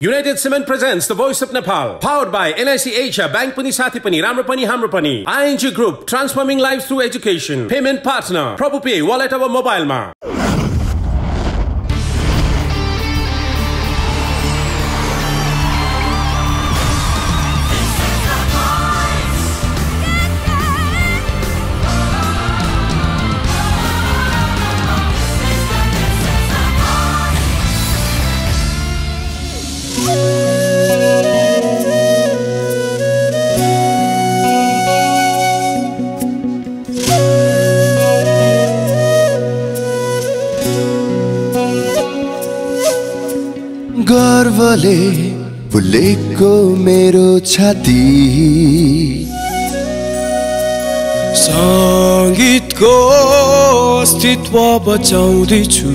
United Cement presents The Voice of Nepal, powered by NIC Asia, Bank Pani Sathi Pani, Ramro Pani, Hamro Pani, ING Group, transforming lives through education, payment partner, ProboPay, wallet over mobile ma. गर्वले फुलेको मेरो छाती संगीतको अस्तित्व बचाउँदैछु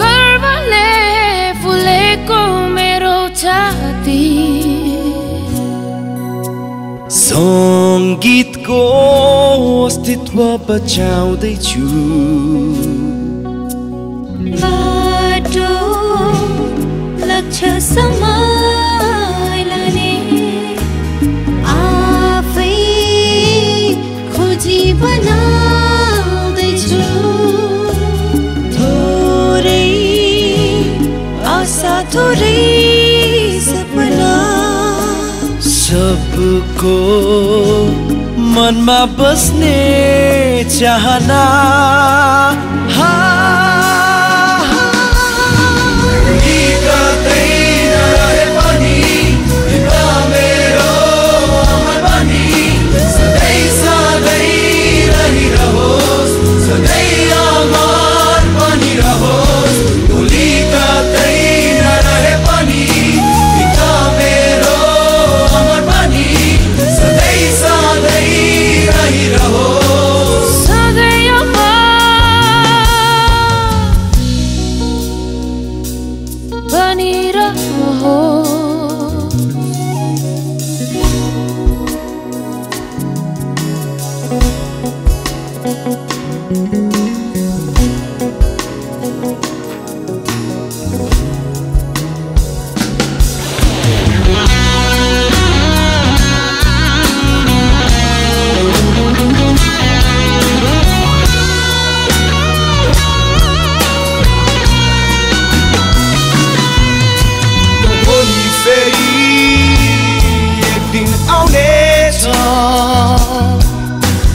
गर्वले फुलेको मेरो छाती संगीतको अस्तित्व बचाउँदैछु लक्ष्य समाइलाने आफै खोजी बनाउँदैछु थोरै आशा थोरै सपना सबको मनमा बस्ने चाहना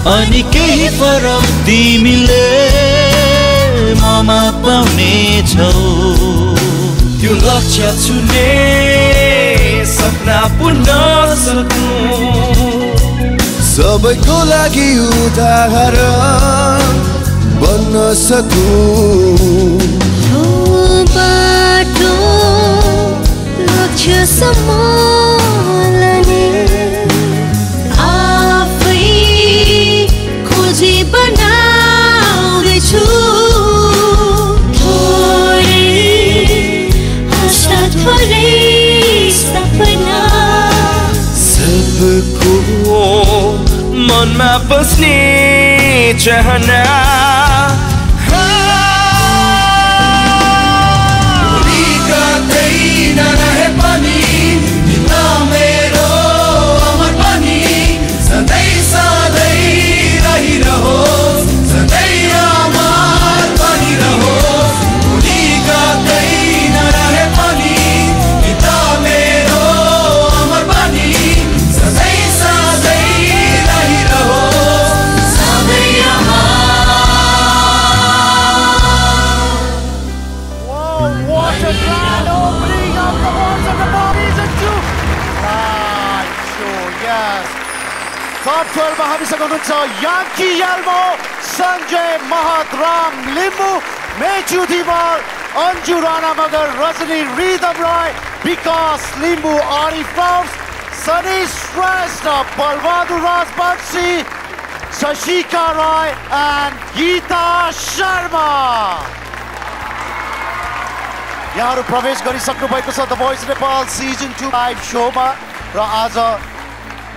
अनि केही फरक तिमीले ममा पाउने छौ त्यो लक्ष्य छुने सपना पुन्न सक्नु सबैको लागि उदाहरण बन्न सकूं यो बाटो लक्ष्यसम्म लाने बनाउँदैछु थोरै आशा थोरै सपना सबको मनमा बस्ने चाहना Top 12 मा हामीसँग हुनुहुन्छ याङ्की याल्मो, सञ्जय महातराम लिम्बू, मेचु दिवार, अन्जु राणा मगर, रजनी रिदम राय, विकास लिम्बू, आरिफ राउस, सनी श्रेष्ठ, बलबहादुर राजवंशी, शशिका राय and गीता शर्मा। यहाँहरू प्रवेश गरिसक्नु भएको छ the voice Nepal season 2 live शोमा र आज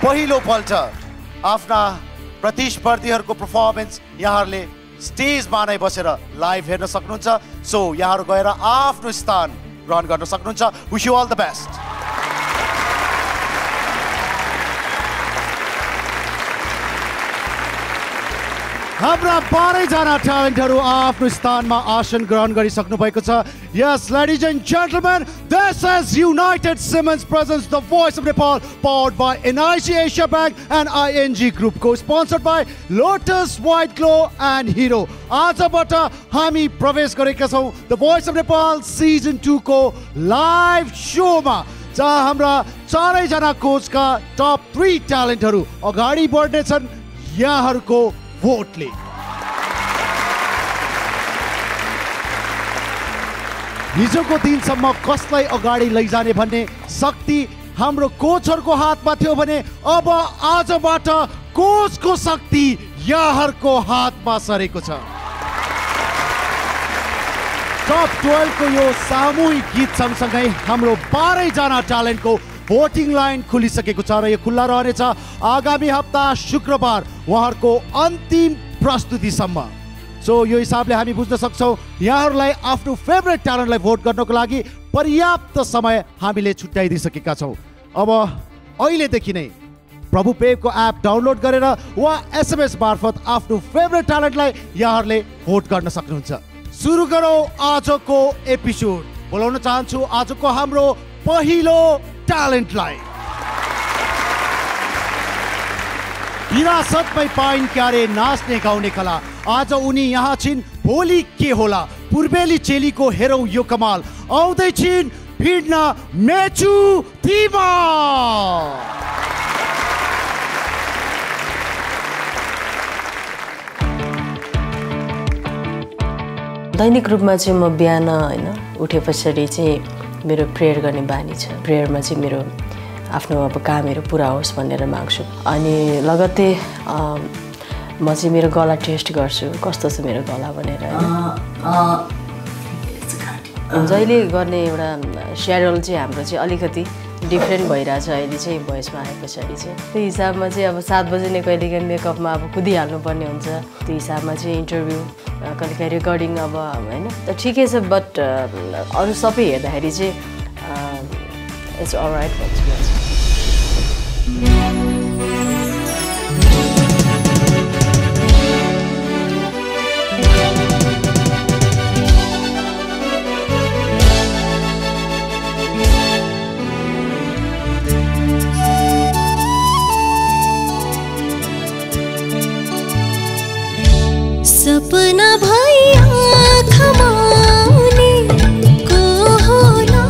पहिलो पल्ट आफ्ना प्रतिस्पर्धीहरूको परफर्मेन्स यहाँहरूले स्टेजमा नै बसेर लाइभ हेर्न सक्नुहुन्छ। सो यहाँहरू गएर आफ्नो स्थान ग्रहण गर्न सक्नुहुन्छ। Wish you all the best. हाम्रा 12 जना ट्यालेन्टहरू आफ्नो स्थानमा आसन ग्रहण गरिसक्नु भएको छ। Yes, ladies and gentlemen, this is United Siemens presents The Voice of Nepal, powered by NIC Asia Bank and ING Group, co-sponsored by Lotus, White Glow and Hero. आजबाट हामी प्रवेश गरेका छौं The Voice of Nepal Season 2 को live शोमा, जहाँ हाम्रा 4 जना कोचका top 3 ट्यालेन्टहरू अगाडि बढ्नेछन् यहाँहरूको भोटले। हिजोको दिनसम्म कसलाई अगाडि लैजाने भन्ने शक्ति हाम्रो कोचहरूको हातमा थियो भने अब आजबाट कोचको शक्ति यहाँहरूको हातमा सरेको छ। टप 12 को यो सामूहिक गीत सँगसँगै हाम्रो 12 जना ट्यालेन्टको भोटिङ लाइन खुलिसकेको छ र यो खुल्ला रहनेछ आगामी हप्ता शुक्रबार उहाँहरूको अन्तिम प्रस्तुतिसम्म। सो यो हिसाबले हामी बुझ्न सक्छौं यहाँहरूलाई आफ्नो फेभरेट ट्यालेन्टलाई भोट गर्नको लागि पर्याप्त समय हामीले छुट्याइदिसकेका छौं। अब अहिलेदेखि नै प्रभु पेको एप डाउनलोड गरेर वा SMS मार्फत आफ्नो फेभरेट ट्यालेन्टलाई यहाँहरूले भोट गर्न सक्नुहुन्छ। सुरु गरौँ आजको एपिसोड। बोलाउन चाहन्छु आजको हाम्रो पहिलो ट्यालेन्टलाई। विरासतमै पाइन क्यारे नाच्ने गाउने कला। आज उनी यहाँ छिन्, भोलि के होला। पूर्वेली चेलीको हेरौँ यो कमाल। आउँदै छिन् भिड्न मेचु दिमा। दैनिक रूपमा चाहिँ म बिहान हैन उठे पछाडि चाहिँ मेरो प्रेयर गर्ने बानी छ। प्रेयरमा चाहिँ मेरो आफ्नो अब कामहरू पुरा होस् भनेर माग्छु। अनि लगत्तै म चाहिँ मेरो गला टेस्ट गर्छु, कस्तो छ मेरो गला भनेर। जहिले गर्ने एउटा स्याडल चाहिँ हाम्रो चाहिँ अलिकति डिफ्रेन्ट भइरहेछ अहिले चाहिँ भोइसमा आए पछाडि चाहिँ। त्यो हिसाबमा चाहिँ अब 7 बजे नै कहिलेकाहीँ मेकअपमा अब कुदिहाल्नु पर्ने हुन्छ। त्यो हिसाबमा चाहिँ इन्टरभ्यू कहिलेकाहीँ रेकर्डिङ अब होइन त ठिकै छ, बट अरू सबै हेर्दाखेरि चाहिँ इट्स अलराइट भन्छु। सपना भई आँखामा आउनेको होला,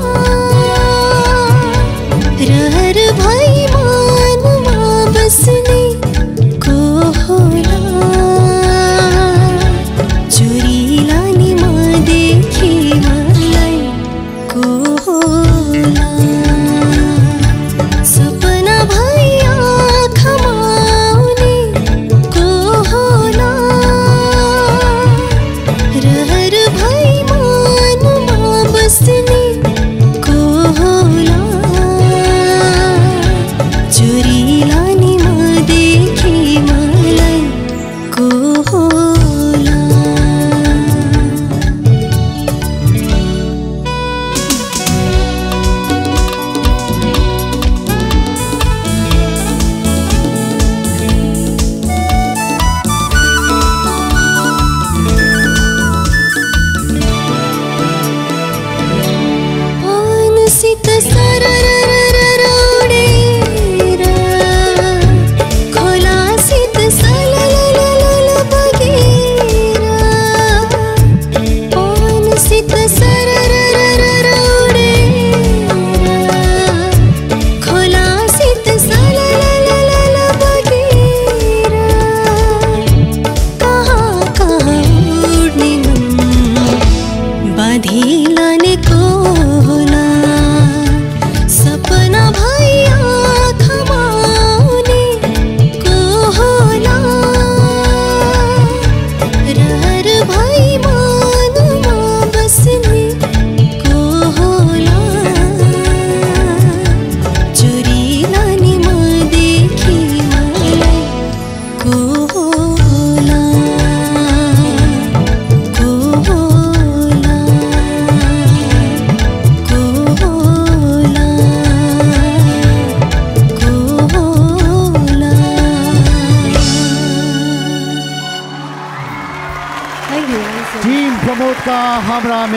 रहर भई मनमा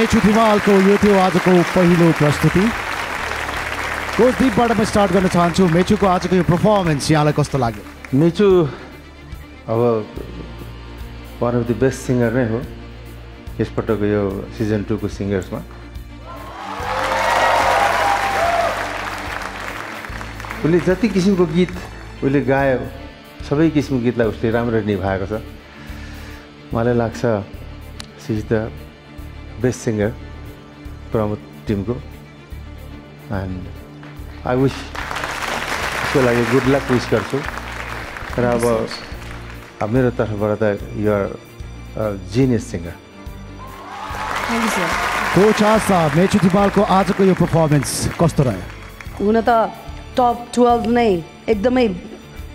मेचु धिमालको यो थियो आजको पहिलो प्रस्तुति। कोच दीपबाट म स्टार्ट गर्न चाहन्छु। मेचुको आजको यो पर्फर्मेन्स यहाँलाई कस्तो लाग्यो? मेचु अब one of the best singer नै हो यसपटकको यो सिजन 2 को सिङ्गर्समा। उसले जति किसिमको गीत उसले गायो सबै किसिमको गीतलाई उसले राम्ररी निभाएको छ। मलाई लाग्छ she is the best singer Pramod टिमको एन्ड आई विश उसको लागि गुड लक विश गर्छु। र अब मेरो तर्फबाट त you are genius singer. Coach Asha, Mechu धिमालको आजको यो पर्फर्मेन्स कस्तो रह्यो? हुन त टप 12 नै एकदमै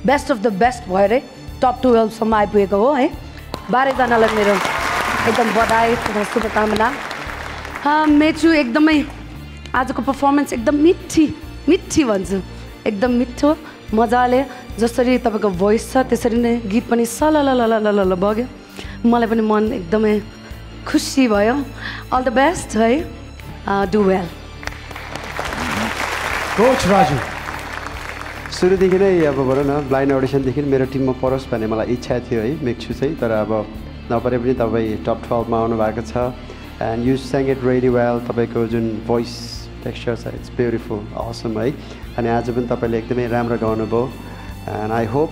बेस्ट अफ द बेस्ट भएर टप 12 सम्म आइपुगेको हो है। 12 जनालाई मेरो एकदम बधाई तथा शुभकामना। मेचु एकदमै आजको पर्फर्मेन्स एकदम मिठी भन्छु, एकदम मिठो मजाले जसरी तपाईँको भोइस छ त्यसरी नै गीत पनि सलललललल बग्यो। मलाई पनि मन एकदमै खुसी भयो। अल द बेस्ट है, डु वेल। कोच राजु, सुरुदेखि नै अब भनौँ न ब्लाइन्ड अडिसनदेखि मेरो टिममा परोस् भन्ने मलाई इच्छा थियो है मेक्छु चाहिँ। तर अब नपरे पनि तपाईँ टप 12 मा आउनु भएको छ and you sang it ready well. तपाईँको जुन भोइस टेक्स्चर छ इट्स ब्युटिफुल असम है। अनि आज पनि तपाईँले एकदमै राम्रो गाउनुभयो एन्ड आई होप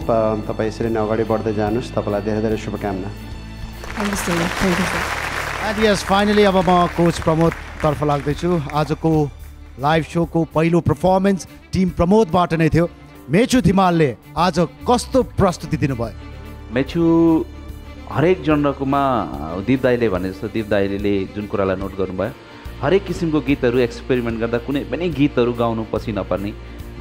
तपाईँ यसरी नै अगाडि बढ्दै जानुहोस्। तपाईँलाई धेरै धेरै शुभकामना। एन्ड यस फाइनली अब म कोच प्रमोद तर्फ लाग्दैछु। आजको लाइभ सोको पहिलो पर्फर्मेन्स टिम प्रमोदबाट नै थियो। मेचु धिमालले आज कस्तो प्रस्तुति दिनुभयो? मेचु हरेक जनरकोमा दीप दाईले भने जस्तो दीप दाईले जुन कुरालाई नोट गर्नुभयो, हरेक किसिमको गीतहरू एक्सपेरिमेन्ट गर्दा कुनै पनि गीतहरू गाउनु पछि नपर्ने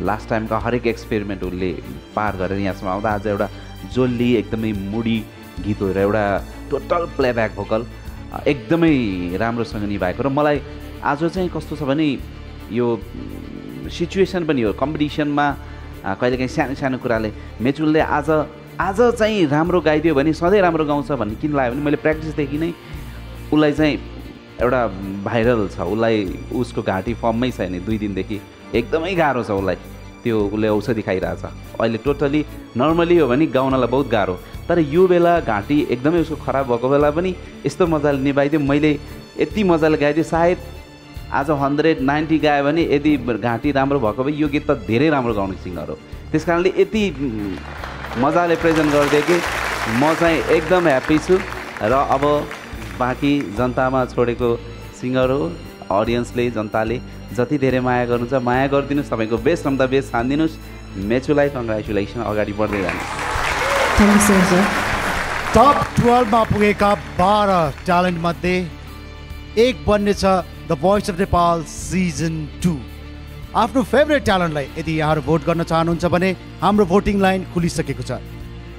लास्ट टाइमका हरेक एक्सपेरिमेन्ट उसले पार गरेर यहाँसम्म आउँदा आज एउटा जोल्ली एकदमै मुडी गीत हो र एउटा टोटल प्लेब्याक भोकल एकदमै राम्रोसँग निभाएको। र मलाई आज चाहिँ कस्तो छ भने यो सिचुएसन पनि हो कम्पिटिसनमा कहिलेकाहीँ सानो सानो कुराले मेचुलले आज चाहिँ राम्रो गाइदियो भने सधैँ राम्रो गाउँछ भन्ने किन लाग्यो भने मैले प्र्याक्टिसदेखि नै उसलाई चाहिँ एउटा भाइरल छ, उसलाई उसको घाँटी फर्ममै छैन 2 दिनदेखि एकदमै गाह्रो छ उसलाई, त्यो उसले औषधि खाइरहेछ। अहिले टोटली नर्मली हो भने गाउनलाई बहुत गाह्रो, तर यो बेला घाँटी एकदमै उसको खराब भएको बेला पनि यस्तो मजाले निभाइदियो। मैले यति मजाले गाइदियो, सायद आज 190 गायो भने यदि घाँटी राम्रो भएको भए यो गीत त धेरै राम्रो गाउने सिङ्गर हो। त्यस कारणले यति मजाले प्रेजेन्ट गरिदियो कि म चाहिँ एकदम ह्याप्पी छु। र अब बाँकी जनतामा छोडेको सिङ्गर हो, अडियन्सले जनताले जति धेरै माया गर्नुहुन्छ माया गरिदिनुहोस्, तपाईँको बेस्ट फ्रम द बेस्ट छानिदिनुहोस्। मेचुलाई कङ्ग्रेचुलेसन, अगाडि बढ्दै जानुहोस्। टप 12 मा पुगेका 12 ट्यालेन्ट मध्ये एक बन्नेछ the voice of Nepal season 2। आफ्नो फेभरेट ट्यालेन्टलाई यदि यहाँहरू भोट गर्न चाहनुहुन्छ भने हाम्रो भोटिङ लाइन खुलिसकेको छ।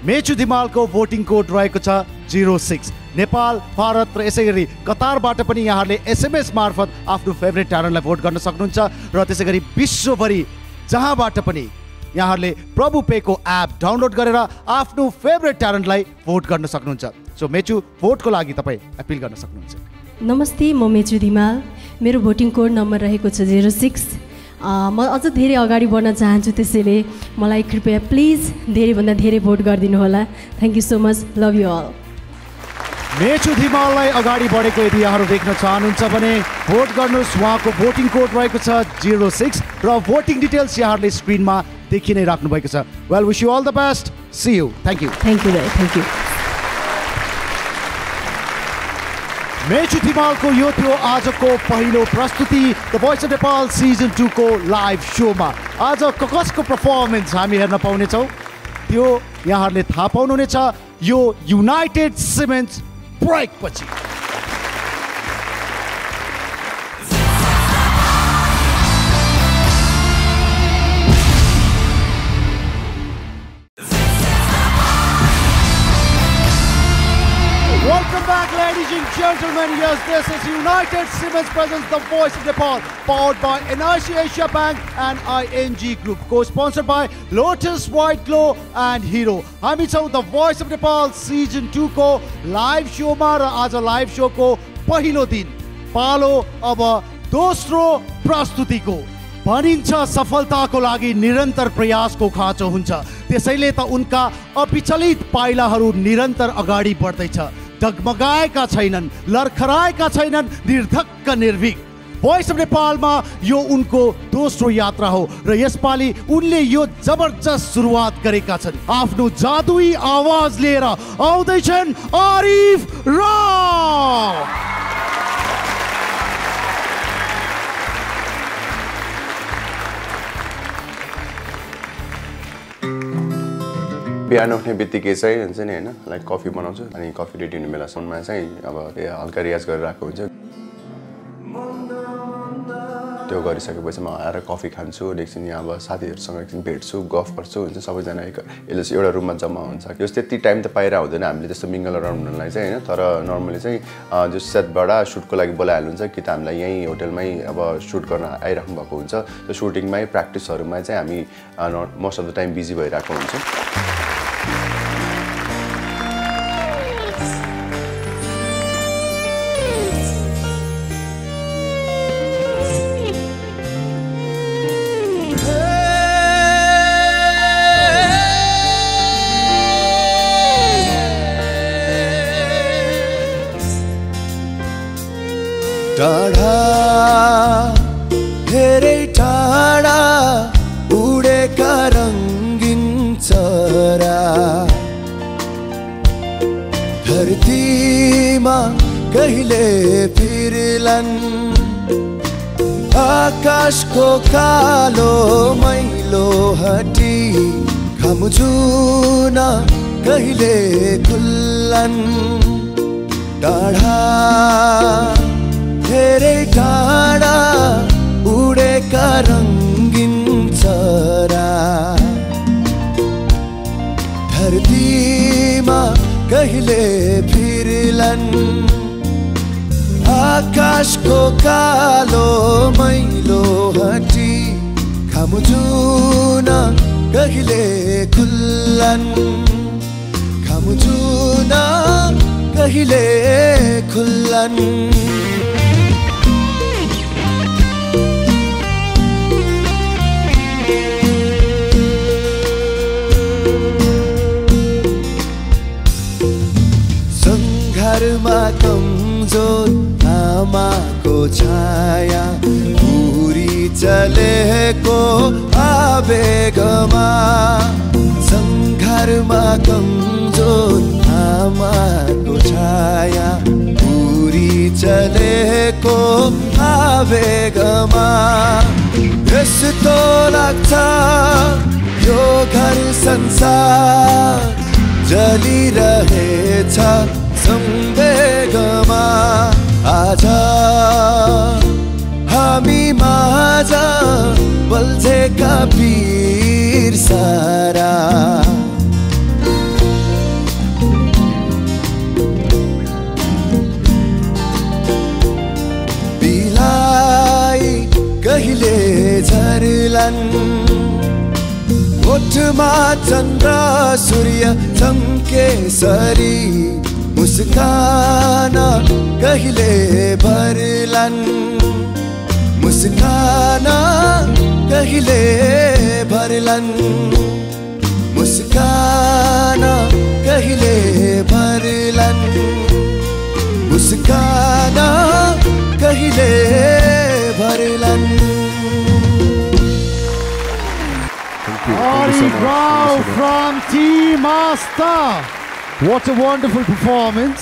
मेचु धिमालको भोटिङ कोड रहेको छ 06। नेपाल, भारत र यसै गरी कतारबाट पनि यहाँहरूले SMS मार्फत आफ्नो फेभरेट ट्यालेन्टलाई भोट गर्न सक्नुहुन्छ। र त्यसै गरी विश्वभरि जहाँबाट पनि यहाँहरूले प्रभु पेको एप डाउनलोड गरेर आफ्नो फेभरेट ट्यालेन्टलाई भोट गर्न सक्नुहुन्छ। सो मेचु भोटको लागि तपाईँ अपिल गर्न सक्नुहुन्छ। नमस्ते, म मेचु धिमाल। मेरो भोटिङ कोड नम्बर रहेको छ 06। म अझ धेरै अगाडि बढ्न चाहन्छु, त्यसैले मलाई कृपया प्लिज धेरैभन्दा धेरै भोट गरिदिनु होला। Thank you so much, love you all. Mechu धिमाललाई अगाडि बढेको यदि यहाँहरू देख्न चाहनुहुन्छ भने भोट गर्नुहोस्। उहाँको भोटिङ कोड रहेको छ 06 र भोटिङ डिटेल्स यहाँहरूले स्क्रिनमा देखि नै राख्नु भएको छ। Well, wish you all the best, see you, thank you. Thank you दाइ, थ्याङ्क यू। मेचु धिमालको यो थियो आजको पहिलो प्रस्तुति the voice of Nepal season 2 को लाइभ सोमा। आज कसको पर्फर्मेन्स हामी हेर्न पाउनेछौँ त्यो यहाँहरूले थाहा पाउनुहुनेछ यो युनाइटेड सिमेन्ट्स ब्रेक पछि। Welcome back, ladies and gentlemen. Yes, this is United Siemens presents The Voice of Nepal, powered by NIC Asia Bank and ING Group, co-sponsored by Lotus White Glow and Hero. हामी छौँ The Voice of Nepal Season 2 को live शोमा र आज live शोको पहिलो दिन पालो अब दोस्रो प्रस्तुतिको। भनिन्छ सफलताको लागि निरन्तर प्रयासको खाँचो हुन्छ, त्यसैले त उनका अविचलित पाइलाहरू निरन्तर अगाडि बढ्दैछ। डगमगाएका छैनन्, लर्खराएका छैनन्, निर्धक्क निर्भीक। भोइस अफ नेपालमा यो उनको दोस्रो यात्रा हो र यसपालि उनले यो जबरजस्त सुरुवात गरेका छन्। आफ्नो जादुई आवाज लिएर आउँदैछन् आरिफ राव। बिहान उठ्ने बित्तिकै चाहिँ हुन्छ नि होइन, लाइक कफी बनाउँछु अनि कफी रेडी हुने बेलासम्ममा चाहिँ अब हल्का रियाज गरेर आएको हुन्छ। त्यो गरिसकेपछि म आएर कफी खान्छु, एकछिन यहाँ अब साथीहरूसँग एकछिन भेट्छु, गफ गर्छु हुन्छ। सबैजना एउटा रुममा जम्मा हुन्छ। यो त्यति टाइम त पाएर हुँदैन हामीले त्यस्तो मिङ्गल अराउन्ड हुनलाई चाहिँ होइन। तर नर्मली चाहिँ जो सेटबाट सुटको लागि बोलाइहाल्नुहुन्छ कि त हामीलाई यहीँ होटलमै अब सुट गर्न आइराख्नु भएको हुन्छ। त्यो सुटिङमै प्र्याक्टिसहरूमा चाहिँ हामी most of the time busy भइरहेको हुन्छ। टाढा धेरै टाढा उडेका रङ्गिन चरा धरतीमा कहिले फिर्लान्। आकाशको कालो मैलो हटी घामजुन कहिले खुल्लान्। टाढा धेरै टाढा उडेका रङ्गिन चरा धरतीमा कहिले फिर्लान्। आकाशको कालो मैलो हटी घामजुन कहिले खुल्लान्। घामजुन कहिले खुल्लान्। घरमा कमजोर आमाको छाया उरी चलेको आवेगमा। सङ्घारमा कमजोर आमाको छाया उरी चलेको आवेगमा। यस्तो लाग्छ यो घर संसार जलिरहेछ संवेगमा। आज हामी माझ बल्झेका वीर सारा। बिलाई कहिले झर्लान्। ओठमा चन्द्र सूर्य चम्केसरी मुस्कान कहिले भर्लान्। मुस्कान कहिले भर्लान्। मुस्कान कहिले भर्लान्। मुस्कान कहिले भर्लान्। Arif Rao from Team Master. What a wonderful performance.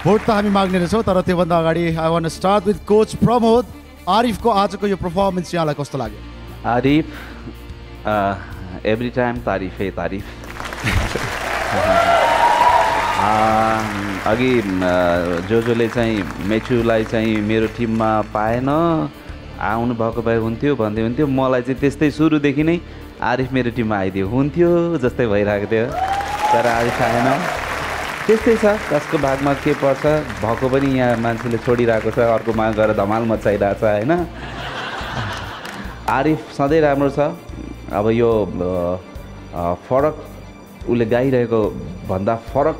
Vote त हामी माग्ने रहेछौँ, तर त्योभन्दा अगाडि I want to start with coach Pramod. आरिफको आजको यो पर्फर्मेन्स यहाँलाई कस्तो लाग्यो? आरिफ एभ्री टाइम तारिफै तारिफ। अघि जोले चाहिँ मेचुलाई चाहिँ मेरो टिममा पाएन, आउनु भएको भए हुन्थ्यो भन्दै हुन्थ्यो। मलाई चाहिँ त्यस्तै सुरुदेखि नै आरिफ मेरो टिममा आइदियो हुन्थ्यो जस्तै भइरहेको थियो, तर आरिफ आएन। त्यस्तै छ, कसको भागमा के पर्छ। भएको पनि यहाँ मान्छेले छोडिरहेको छ, अर्कोमा गएर धमाल मचाइरहेको छ होइन। आरिफ सधैँ राम्रो छ। अब यो फरक उसले गाइरहेको भन्दा फरक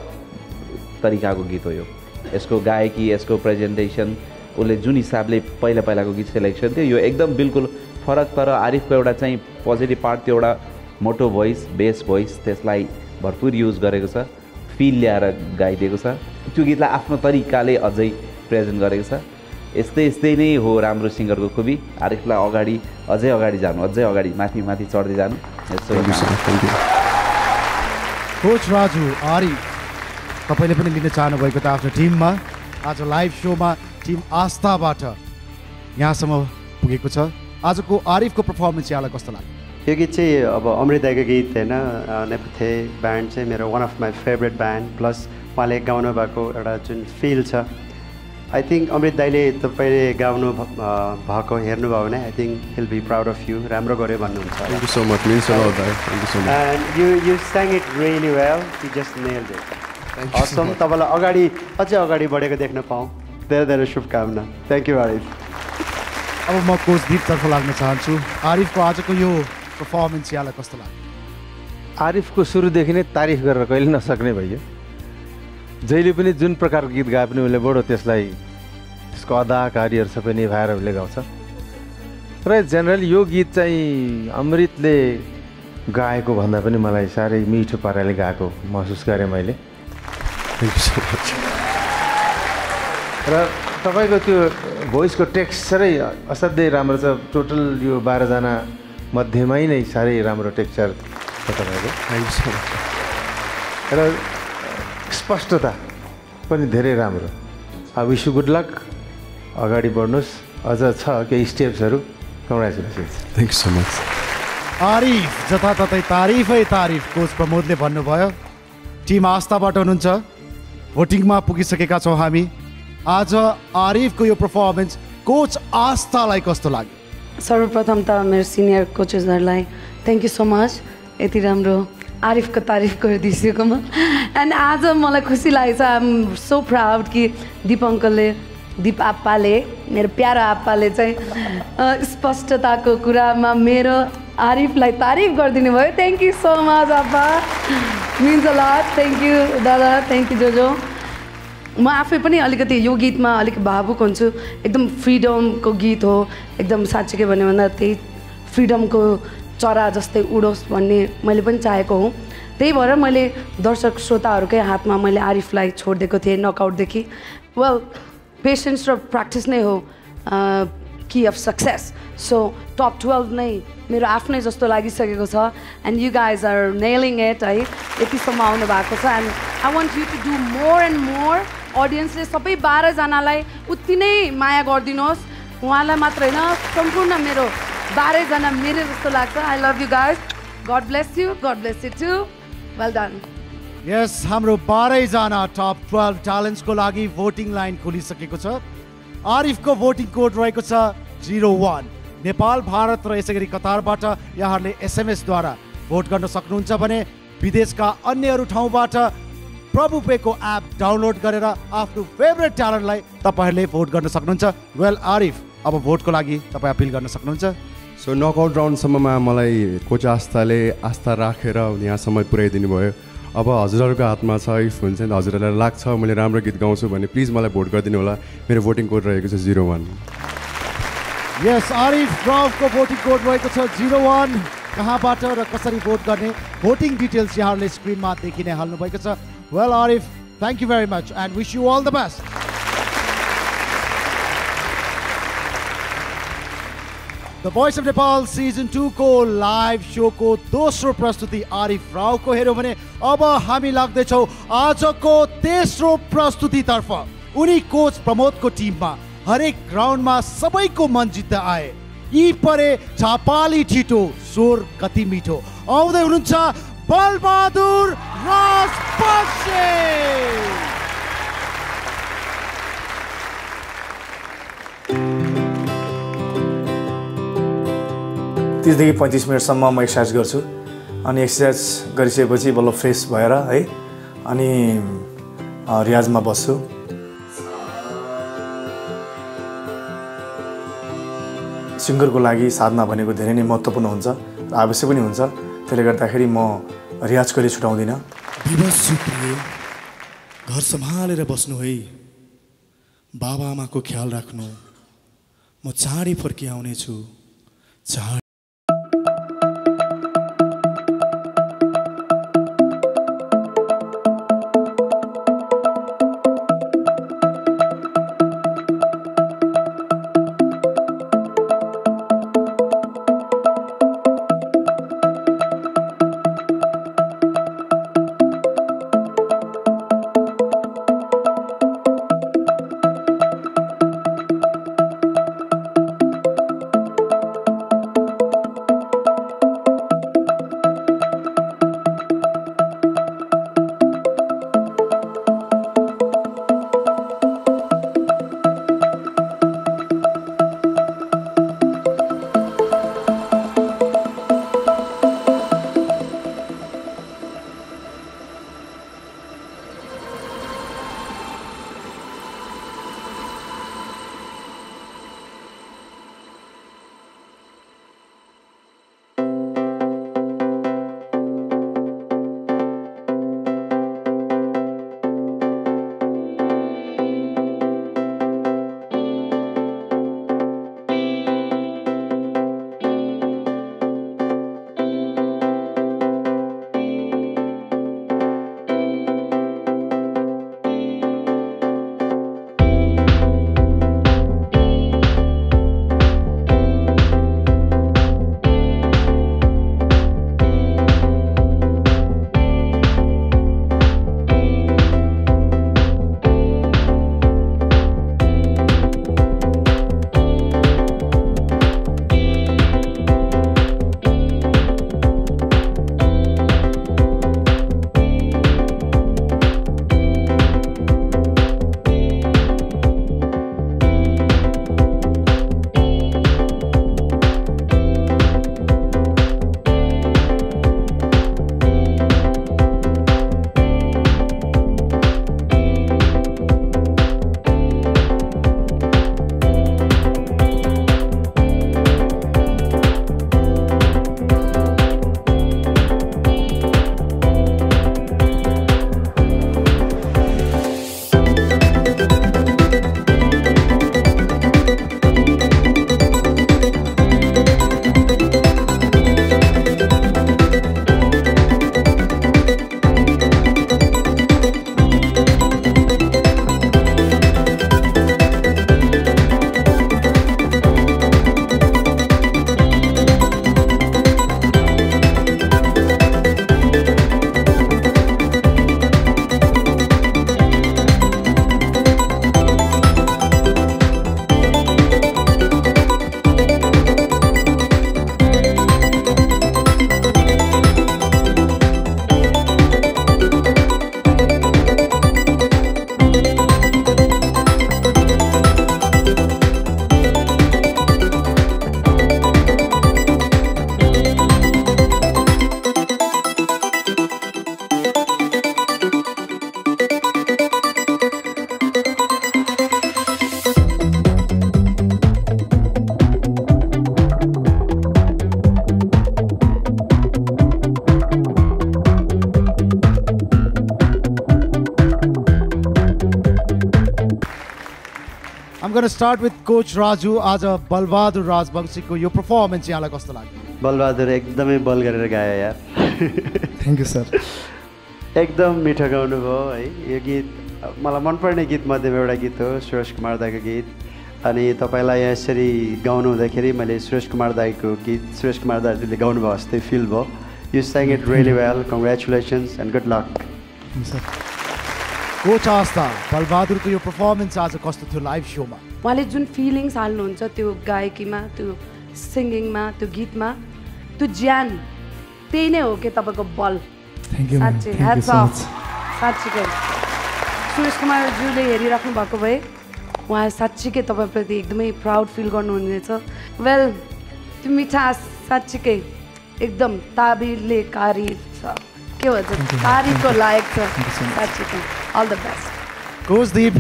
तरिकाको गीत हो यो। यसको गायकी यसको प्रेजेन्टेसन उसले जुन हिसाबले पहिलाको गीत सेलेक्सन थियो यो एकदम बिल्कुल फरक। तर आरिफको एउटा चाहिँ पोजिटिभ पार्ट त्यो एउटा मोटो भोइस बेस भोइस त्यसलाई भरपुर युज गरेको छ, फिल ल्याएर गाइदिएको छ, त्यो गीतलाई आफ्नो तरिकाले अझै प्रेजेन्ट गरेको छ। यस्तै नै हो राम्रो सिङ्गरको खुबी। आरिफलाई अझै अगाडि जानु, अझै अगाडि माथि चढ्दै जानु। कोच राजु, आरिफ तपाईँले पनि लिन चाहनुभएको त आफ्नो टिममा, आज लाइभ शोमा टिम आस्थाबाट यहाँसम्म पुगेको छ। आजको आरिफको पर्फर्मेन्स यहाँलाई कस्तो लाग्यो? यो गीत चाहिँ अब अमृत दाईको गीत होइन, नेपथे ब्यान्ड चाहिँ मेरो one of my favourite band, plus उहाँले गाउनु भएको एउटा जुन फिल छ, आई थिङ्क अमृत दाईले तपाईँले गाउनु भएको हेर्नुभयो भने I think he'll be proud of you, राम्रो गऱ्यो भन्नुहुन्छ। Thank you so much, means a lot दाई, thank you so much. And you sang it really well, you just nailed it. Awesome. तपाईँलाई अझै अगाडि बढेको देख्न पाऊँ, धेरै शुभकामना। Thank you Arif. अब म कोच दीपतर्फ लाग्न चाहन्छु। आरिफको आजको यो पर्फर्मेन्स यहाँलाई कस्तो लाग्यो? आरिफको सुरुदेखि नै तारिफ गरेर कहिले नसक्ने भइयो। जहिले पनि जुन प्रकारको गीत गाए पनि उसले बडो त्यसको अदा कार्यहरू सबै निभाएर उसले गाउँछ। र जेनरली यो गीत चाहिँ अमृतले गाएको भन्दा पनि मलाई साह्रै मिठो पाराले गाएको महसुस गरेँ मैले। Thank you so much. र तपाईँको त्यो भोइसको टेक्स्चरै असाध्यै राम्रो छ। टोटल यो 12 जना मध्येमै नै साह्रै राम्रो टेक्स्चर छ तपाईँको। Thank you so much. र स्पष्टता पनि धेरै राम्रो। I wish you good luck, अगाडि बढ्नुहोस्। अझ छ केही स्टेप्सहरू। Congratulations. Thank you so much. Arif जताततै तारिफ। कोच प्रमोदले भन्नुभयो टिम आस्थाबाट हुनुहुन्छ, भोटिङमा पुगिसकेका छौँ हामी। आज आरिफको यो पर्फर्मेन्स कोच आस्थालाई कस्तो लाग्यो? सर्वप्रथम त मेरो सिनियर कोचेसहरूलाई थ्याङ्क यू सो मच, यति राम्रो आरिफको तारिफ गरिदिइसकेकोमा। एन्ड आज मलाई खुसी लागेको छ, आइ एम सो प्राउड कि दिप आप्पाले, मेरो प्यारो आप्पाले चाहिँ स्पष्टताको कुरामा मेरो आरिफलाई तारिफ गरिदिनु भयो। Thank you so much Appa, means a lot. Thank you दादा, थ्याङ्क यू जोजो। म आफै पनि अलिकति यो गीतमा अलिक भावुक हुन्छु। एकदम फ्रिडमको गीत हो, एकदम साँच्चै भन्यो भन्दा त्यही फ्रिडमको चरा जस्तै उडोस् भन्ने मैले पनि चाहेको हुँ। त्यही भएर मैले दर्शक श्रोताहरूकै हातमा मैले आरिफलाई छोडिदिएको थिएँ नकआउटदेखि। वेल, पेसेन्स र प्र्याक्टिस नै हो key of success. So top 12 नै मेरो आफ्नै जस्तो लागिसकेको छ। And you guys are nailing it है, यतिसम्म आउनु भएको छ। And I want you to do more and more. अडियन्सले सबै 12 जनालाई उति नै माया गरिदिनुहोस्, उहाँलाई मात्र होइन, सम्पूर्ण मेरो 12 जना मेरो जस्तो लाग्छ। I love you guys, God bless you, God bless you too. Well done. Yes, हाम्रो 12 जना टप 12 ट्यालेन्ट्सको लागि भोटिङ लाइन खोलिसकेको छ। आरिफको भोटिङ कोड रहेको छ 01। नेपाल, भारत र यसै गरी कतारबाट यहाँहरूले SMS द्वारा भोट गर्न सक्नुहुन्छ भने विदेशका अन्यहरू ठाउँबाट प्रभु पेको एप डाउनलोड गरेर आफ्नो फेभरेट ट्यालेन्टलाई तपाईँहरूले भोट गर्न सक्नुहुन्छ। वेल आरिफ, अब भोटको लागि तपाईँ अपिल गर्न सक्नुहुन्छ। सो नकआउट राउन्डसम्ममा मलाई कोच आस्थाले आस्था राखेर यहाँसम्म पुर्याइदिनु भयो। अब हजुरहरूको हातमा छ, इफ हुन्छ नि हजुरहरूलाई लाग्छ मैले राम्रो गीत गाउँछु भने प्लिज मलाई भोट गरिदिनु होला। मेरो भोटिङ कोड रहेको छ 01। यस, आरिफ रावको भोटिङ कोड रहेको छ 01। कहाँबाट र कसरी भोट गर्ने भोटिङ डिटेल्स यहाँहरूले स्क्रिनमा देखि नै हाल्नु भएको छ। Well Arif, thank you very much and wish you all the best. The voice of Nepal season 2 को लाइभ शो को दोस्रो प्रस्तुति आरिफ रावको हेऱ्यौँ भने अब हामी लाग्दैछौँ आजको तेस्रो प्रस्तुतितर्फ। उनी कोच प्रमोदको टिममा हरेक राउन्डमा सबैको मन जित्दै आए। यी परे झापाली छिटो, स्वर कति मिठो। आउँदै हुनुहुन्छ बलबहादुर राजपक्षे। 30 देखि 35 मिनटसम्म म एक्सर्साइज गर्छु। अनि एक्सर्साइज गरिसकेपछि बल्ल फ्रेस भएर है अनि रियाजमा बस्छु। सिङ्गरको लागि साधना भनेको धेरै नै महत्त्वपूर्ण हुन्छ, आवश्यक पनि हुन्छ। त्यसले गर्दाखेरि म रियाज कहिले छुटाउँदिनँ। विवश सुप्रिय, घर सम्हालेर बस्नु है, बाबाआमाको ख्याल राख्नु। म चाँडै फर्किआउनेछु, चाँडै। I'm going to start with Coach Raju. आज बलबहादुर राजवंशीको यो पर्फर्मेन्स यहाँलाई कस्तो लाग्यो? बलबहादुर एकदमै बल गरेर गायो यार। Thank you sir. एकदम मिठो गाउनुभयो है। यो गीत मलाई मनपर्ने गीतमध्येमा एउटा गीत हो, सुरेश कुमार दाईको गीत। अनि तपाईँलाई यसरी गाउनु हुँदाखेरि मैले सुरेश कुमार दाईको गीत सुरेश कुमार दाईले गाउनुभयो जस्तै फिल भयो। You sang it really well. Congratulations and good luck. Coach Astha, बलबहादुरको यो पर्फर्मेन्स आज कस्तो थियो लाइभ सोमा? उहाँले जुन फिलिङ्स हाल्नुहुन्छ त्यो गायकीमा, त्यो सिङ्गिङमा, त्यो गीतमा, त्यो ज्यान त्यही नै हो कि तपाईँको बल। साँच्चै ह्याट्स अफ। साँच्चीकै सुरेश कुमारज्यूले हेरिराख्नु भएको भए उहाँ साँच्चीकै तपाईँप्रति एकदमै प्राउड फिल गर्नुहुनेछ। वेल त्यो मिठास साँच्चीकै एकदम ताबिरले कारी छ, के भन्छ तारिफको लायक छ साँच्चीकै। All the best. Coach Deep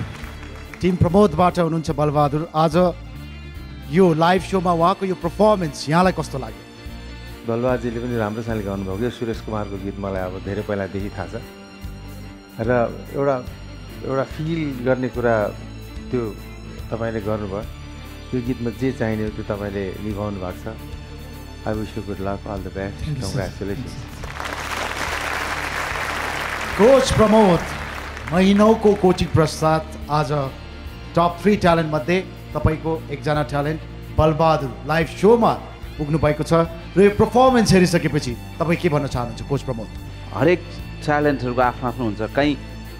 team प्रमोदबाट हुनुहुन्छ बलबहादुर, आज यो लाइभ सोमा उहाँको यो पर्फर्मेन्स यहाँलाई कस्तो लाग्यो? बलबहादुरजीले पनि राम्रोसँगले गाउनुभयो। यो सुरेश कुमारको गीत मलाई अब धेरै पहिलादेखि थाहा छ र एउटा फिल गर्ने कुरा त्यो तपाईँले गर्नुभयो यो गीतमा जे चाहिने हो त्यो तपाईँले निभाउनु भएको छ I wish you good luck all the best congratulations coach Pramod महिनौको कोचिङ पश्चात आज टप 3 ट्यालेन्ट मध्ये तपाईँको एकजना ट्यालेन्ट बलबहादुर लाइभ सोमा पुग्नु भएको छ र यो पर्फर्मेन्स हेरिसकेपछि तपाईँ के भन्न चाहनुहुन्छ कोच प्रमोद? हरेक ट्यालेन्टहरूको आफ्नो आफ्नो हुन्छ,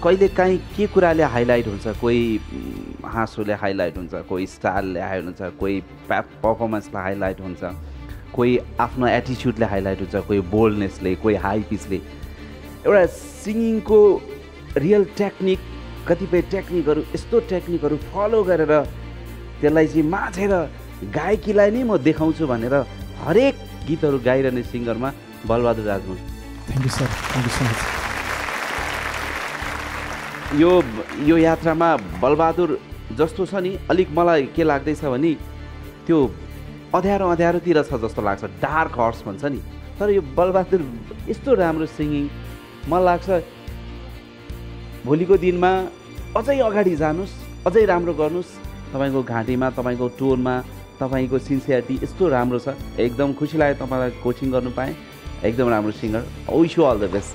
कहिले काहीँ के कुराले हाइलाइट हुन्छ, कोही हाँसोले हाइलाइट हुन्छ, कोही स्टाइलले हाइलाइट हुन्छ, कोही पर्फर्मेन्सले हाइलाइट हुन्छ, कोही आफ्नो एटिच्युडले हाइलाइट हुन्छ, कोही बोल्डनेसले, कोही हाई पिचले। एउटा सिङ्गिङको रियल टेक्निक, कतिपय टेक्निकहरू यस्तो टेक्निकहरू फलो गरेर त्यसलाई चाहिँ माझेर गायकीलाई नै म देखाउँछु भनेर हरेक गीतहरू गाइरहने सिङ्गरमा Balbahadur Rajbanshi. Thank you sir, thank you so much. यो यात्रामा बलबहादुर जस्तो छ नि, अलिक मलाई के लाग्दैछ भने त्यो अँध्यारोतिर छ जस्तो लाग्छ, डार्क हर्स भन्छ नि। तर यो बलबहादुर यस्तो राम्रो सिङ्गिङ, मलाई लाग्छ भोलिको दिनमा अझै अगाडि जानुहोस्, अझै राम्रो गर्नुहोस्। तपाईँको घाँटीमा, तपाईँको टोनमा, तपाईँको सिन्सियरिटी यस्तो राम्रो छ। एकदम खुसी लाग्यो तपाईँलाई कोचिङ गर्नु पाएँ। एकदम राम्रो singer. Wish you all the best.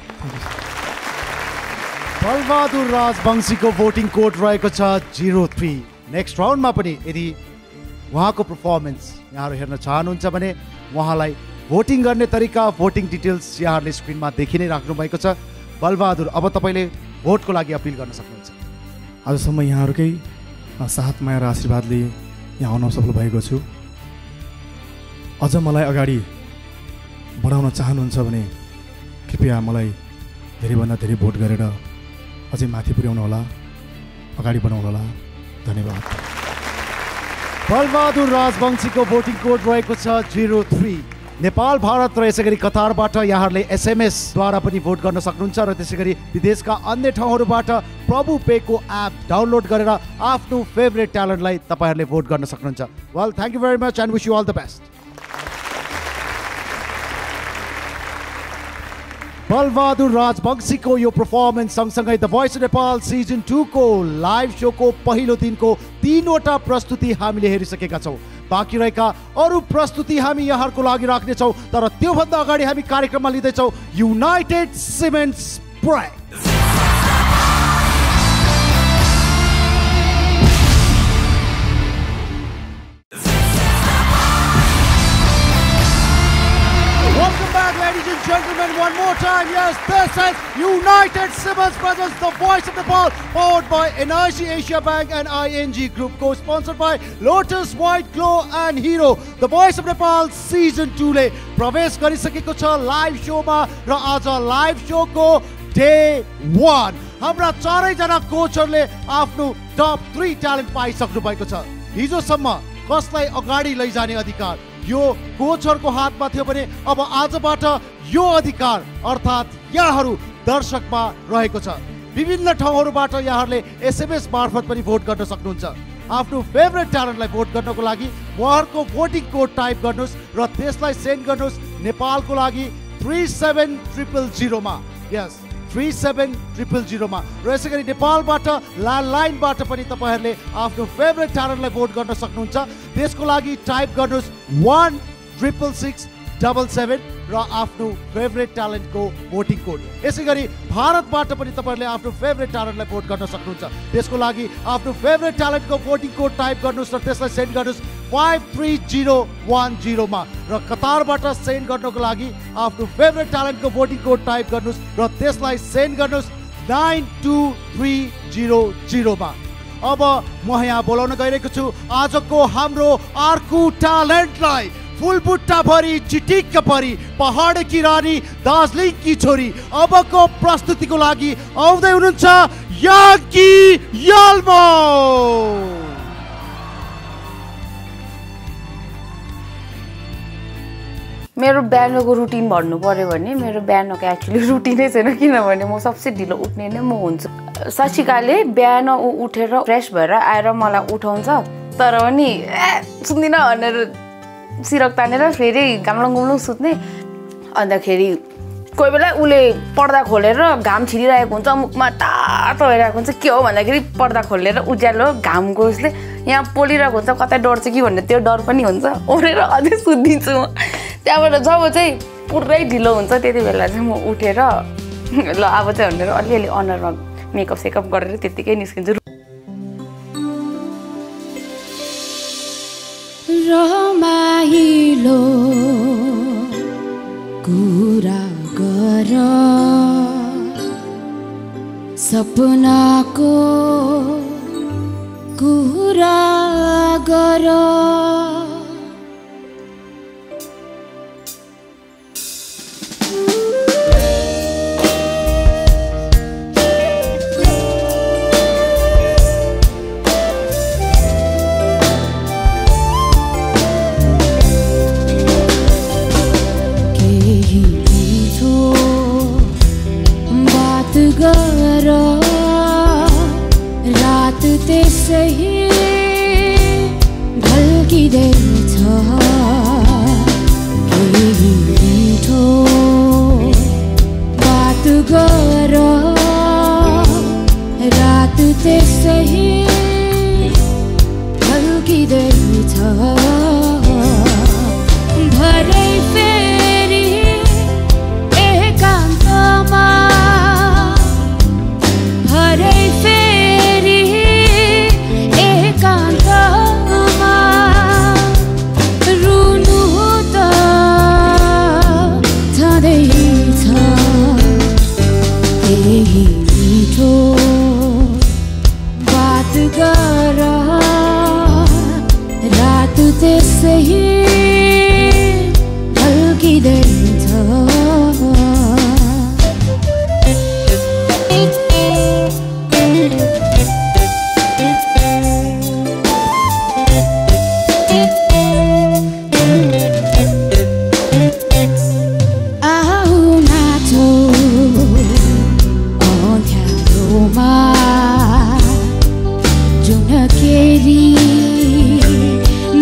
Balbahadur राजवंशीको भोटिङ कोड रहेको छ 03। नेक्स्ट राउन्डमा पनि यदि उहाँको पर्फर्मेन्स यहाँहरू हेर्न चाहनुहुन्छ भने उहाँलाई भोटिङ गर्ने तरिका, भोटिङ डिटेल्स यहाँहरूले स्क्रिनमा देखि नै राख्नु भएको छ। बलबहादुर, अब तपाईँले भोटको लागि अपिल गर्न सक्नुहुन्छ। आजसम्म यहाँहरूकै साथ माया र आशीर्वादले यहाँ आउन सफल भएको छु। अझ मलाई अगाडि बढाउन चाहनुहुन्छ भने कृपया मलाई धेरैभन्दा धेरै भोट गरेर अझै माथि पुर्याउनु होला, अगाडि बढाउनु होला। धन्यवाद। बलबहादुर राजवंशीको भोटिङ कोड रहेको छ 03। नेपाल, भारत र यसै गरी कतारबाट यहाँहरूले SMS द्वारा पनि भोट गर्न सक्नुहुन्छ र त्यसै गरी विदेशका अन्य ठाउँहरूबाट प्रभु पेको एप डाउनलोड गरेर आफ्नो फेभरेट ट्यालेन्टलाई तपाईँहरूले भोट गर्न सक्नुहुन्छ। Well, thank you very much and wish you all the best. Balbahadur राजवंशीको यो पर्फर्मेन्स सँगसँगै the voice of Nepal season 2 को लाइभ सोको पहिलो दिनको 3वटा प्रस्तुति हामीले हेरिसकेका छौँ। बाँकी रहेका अरू प्रस्तुति हामी यहाँहरूको लागि राख्नेछौँ, तर त्योभन्दा अगाडि हामी कार्यक्रममा लिँदैछौँ united cements break. Welcome back, ladies and gentlemen, one more time. Yes, this is United Simmons presents The Voice of Nepal, powered by NIC Asia Bank and ING Group, co-sponsored by Lotus, White Glow and Hero. The Voice of Nepal Season 2 ले प्रवेश गरिसकेको छ live शोमा र आज live शोको day 1 हाम्रा चारैजना कोचहरूले आफ्नो top 3 talent पाइसक्नु भएको छ। हिजोसम्म कसलाई अगाडि लैजाने अधिकार यो कोचहरूको हातमा थियो भने अब आजबाट यो अधिकार अर्थात् यहाँहरू दर्शकमा रहेको छ। विभिन्न ठाउँहरूबाट यहाँहरूले SMS मार्फत पनि भोट गर्न सक्नुहुन्छ। आफ्नो फेभरेट ट्यालेन्टलाई भोट गर्नको लागि उहाँहरूको भोटिङ कोड टाइप गर्नुहोस् र त्यसलाई सेन्ड गर्नुहोस् नेपालको लागि 37000 मा। यस, 37000 मा। र यसै गरी नेपालबाट ल्यान्डलाइनबाट पनि तपाईँहरूले आफ्नो फेभरेट ट्यालेन्टलाई भोट गर्न सक्नुहुन्छ। त्यसको लागि टाइप गर्नुहोस् 16667 र आफ्नो फेभरेट ट्यालेन्टको भोटिङ कोड। यसै गरी भारतबाट पनि तपाईँहरूले आफ्नो फेभरेट ट्यालेन्टलाई भोट गर्न सक्नुहुन्छ। त्यसको लागि आफ्नो फेभरेट ट्यालेन्टको भोटिङ कोड टाइप गर्नुहोस् र त्यसलाई सेन्ड गर्नुहोस् 53010 मा। र कतारबाट सेन्ड गर्नको लागि आफ्नो फेभरेट ट्यालेन्टको भोटिङ कोड टाइप गर्नुहोस् र त्यसलाई सेन्ड गर्नुहोस् 92300 मा। अब म यहाँ बोलाउन गइरहेको छु आजको हाम्रो अर्को ट्यालेन्टलाई। फुलबुट्टा भरी चिटिक्क परी पहाड की रानी दार्जिलिङ की छोरी अबको प्रस्तुतिको लागि आउँदै हुनुहुन्छ याङ्की याल्मो। मेरो बिहानको रुटिन भन्नु पर्यो भने मेरो बिहानको एक्चुअली रुटिनै छैन, किनभने म सबसे ढिलो उठ्ने नै म हुन्छु। सचिकाले बिहान उठेर फ्रेस भएर आएर मलाई उठाउँछ, तर पनि सुन्दिनँ भनेर सिरक तानेर फेरि गाम्लुङ गुम्लुङ सुत्ने। अन्तखेरि कोही बेला उसले पर्दा खोलेर घाम छिरिरहेको हुन्छ मुखमा तातो भइरहेको हुन्छ के हो भन्दाखेरि पर्दा खोलेर उज्यालो घामको उसले यहाँ पोलिरहेको हुन्छ कतै डढ्छ कि भन्ने त्यो डर पनि हुन्छ ओरेर अझै सुत्दिन्छु म त्यहाँबाट जब चाहिँ पुरै ढिलो हुन्छ त्यति बेला चाहिँ म उठेर ल अब चाहिँ भनेर अलिअलि अनुहारमा मेकअप सेकअप गरेर त्यतिकै निस्किन्छु रमाइलो कुरा गर सपनाको कुरा गर रात त्यसै ढल्किँदैछ केही मिठो बात गर रात त्यसै ढल्किँदैछ भरै फेरि एकान्तमा भरै फेरि एकान्तमा रुनु त छँदैछ त्यही मिठो बात गर रात त्यसै ढल्किँदैछ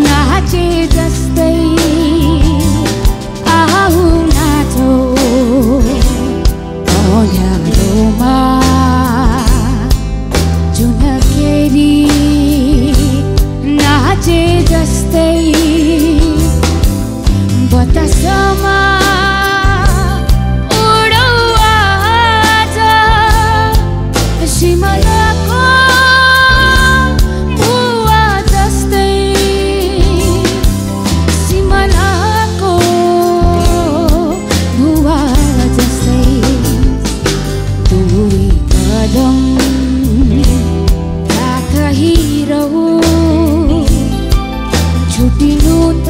नाचे जस्तै आऊ नाचो अँध्यारोमा झुनकेरी नाचे जस्तै बतासमा उडौ आज सिमलाको छुटिनु त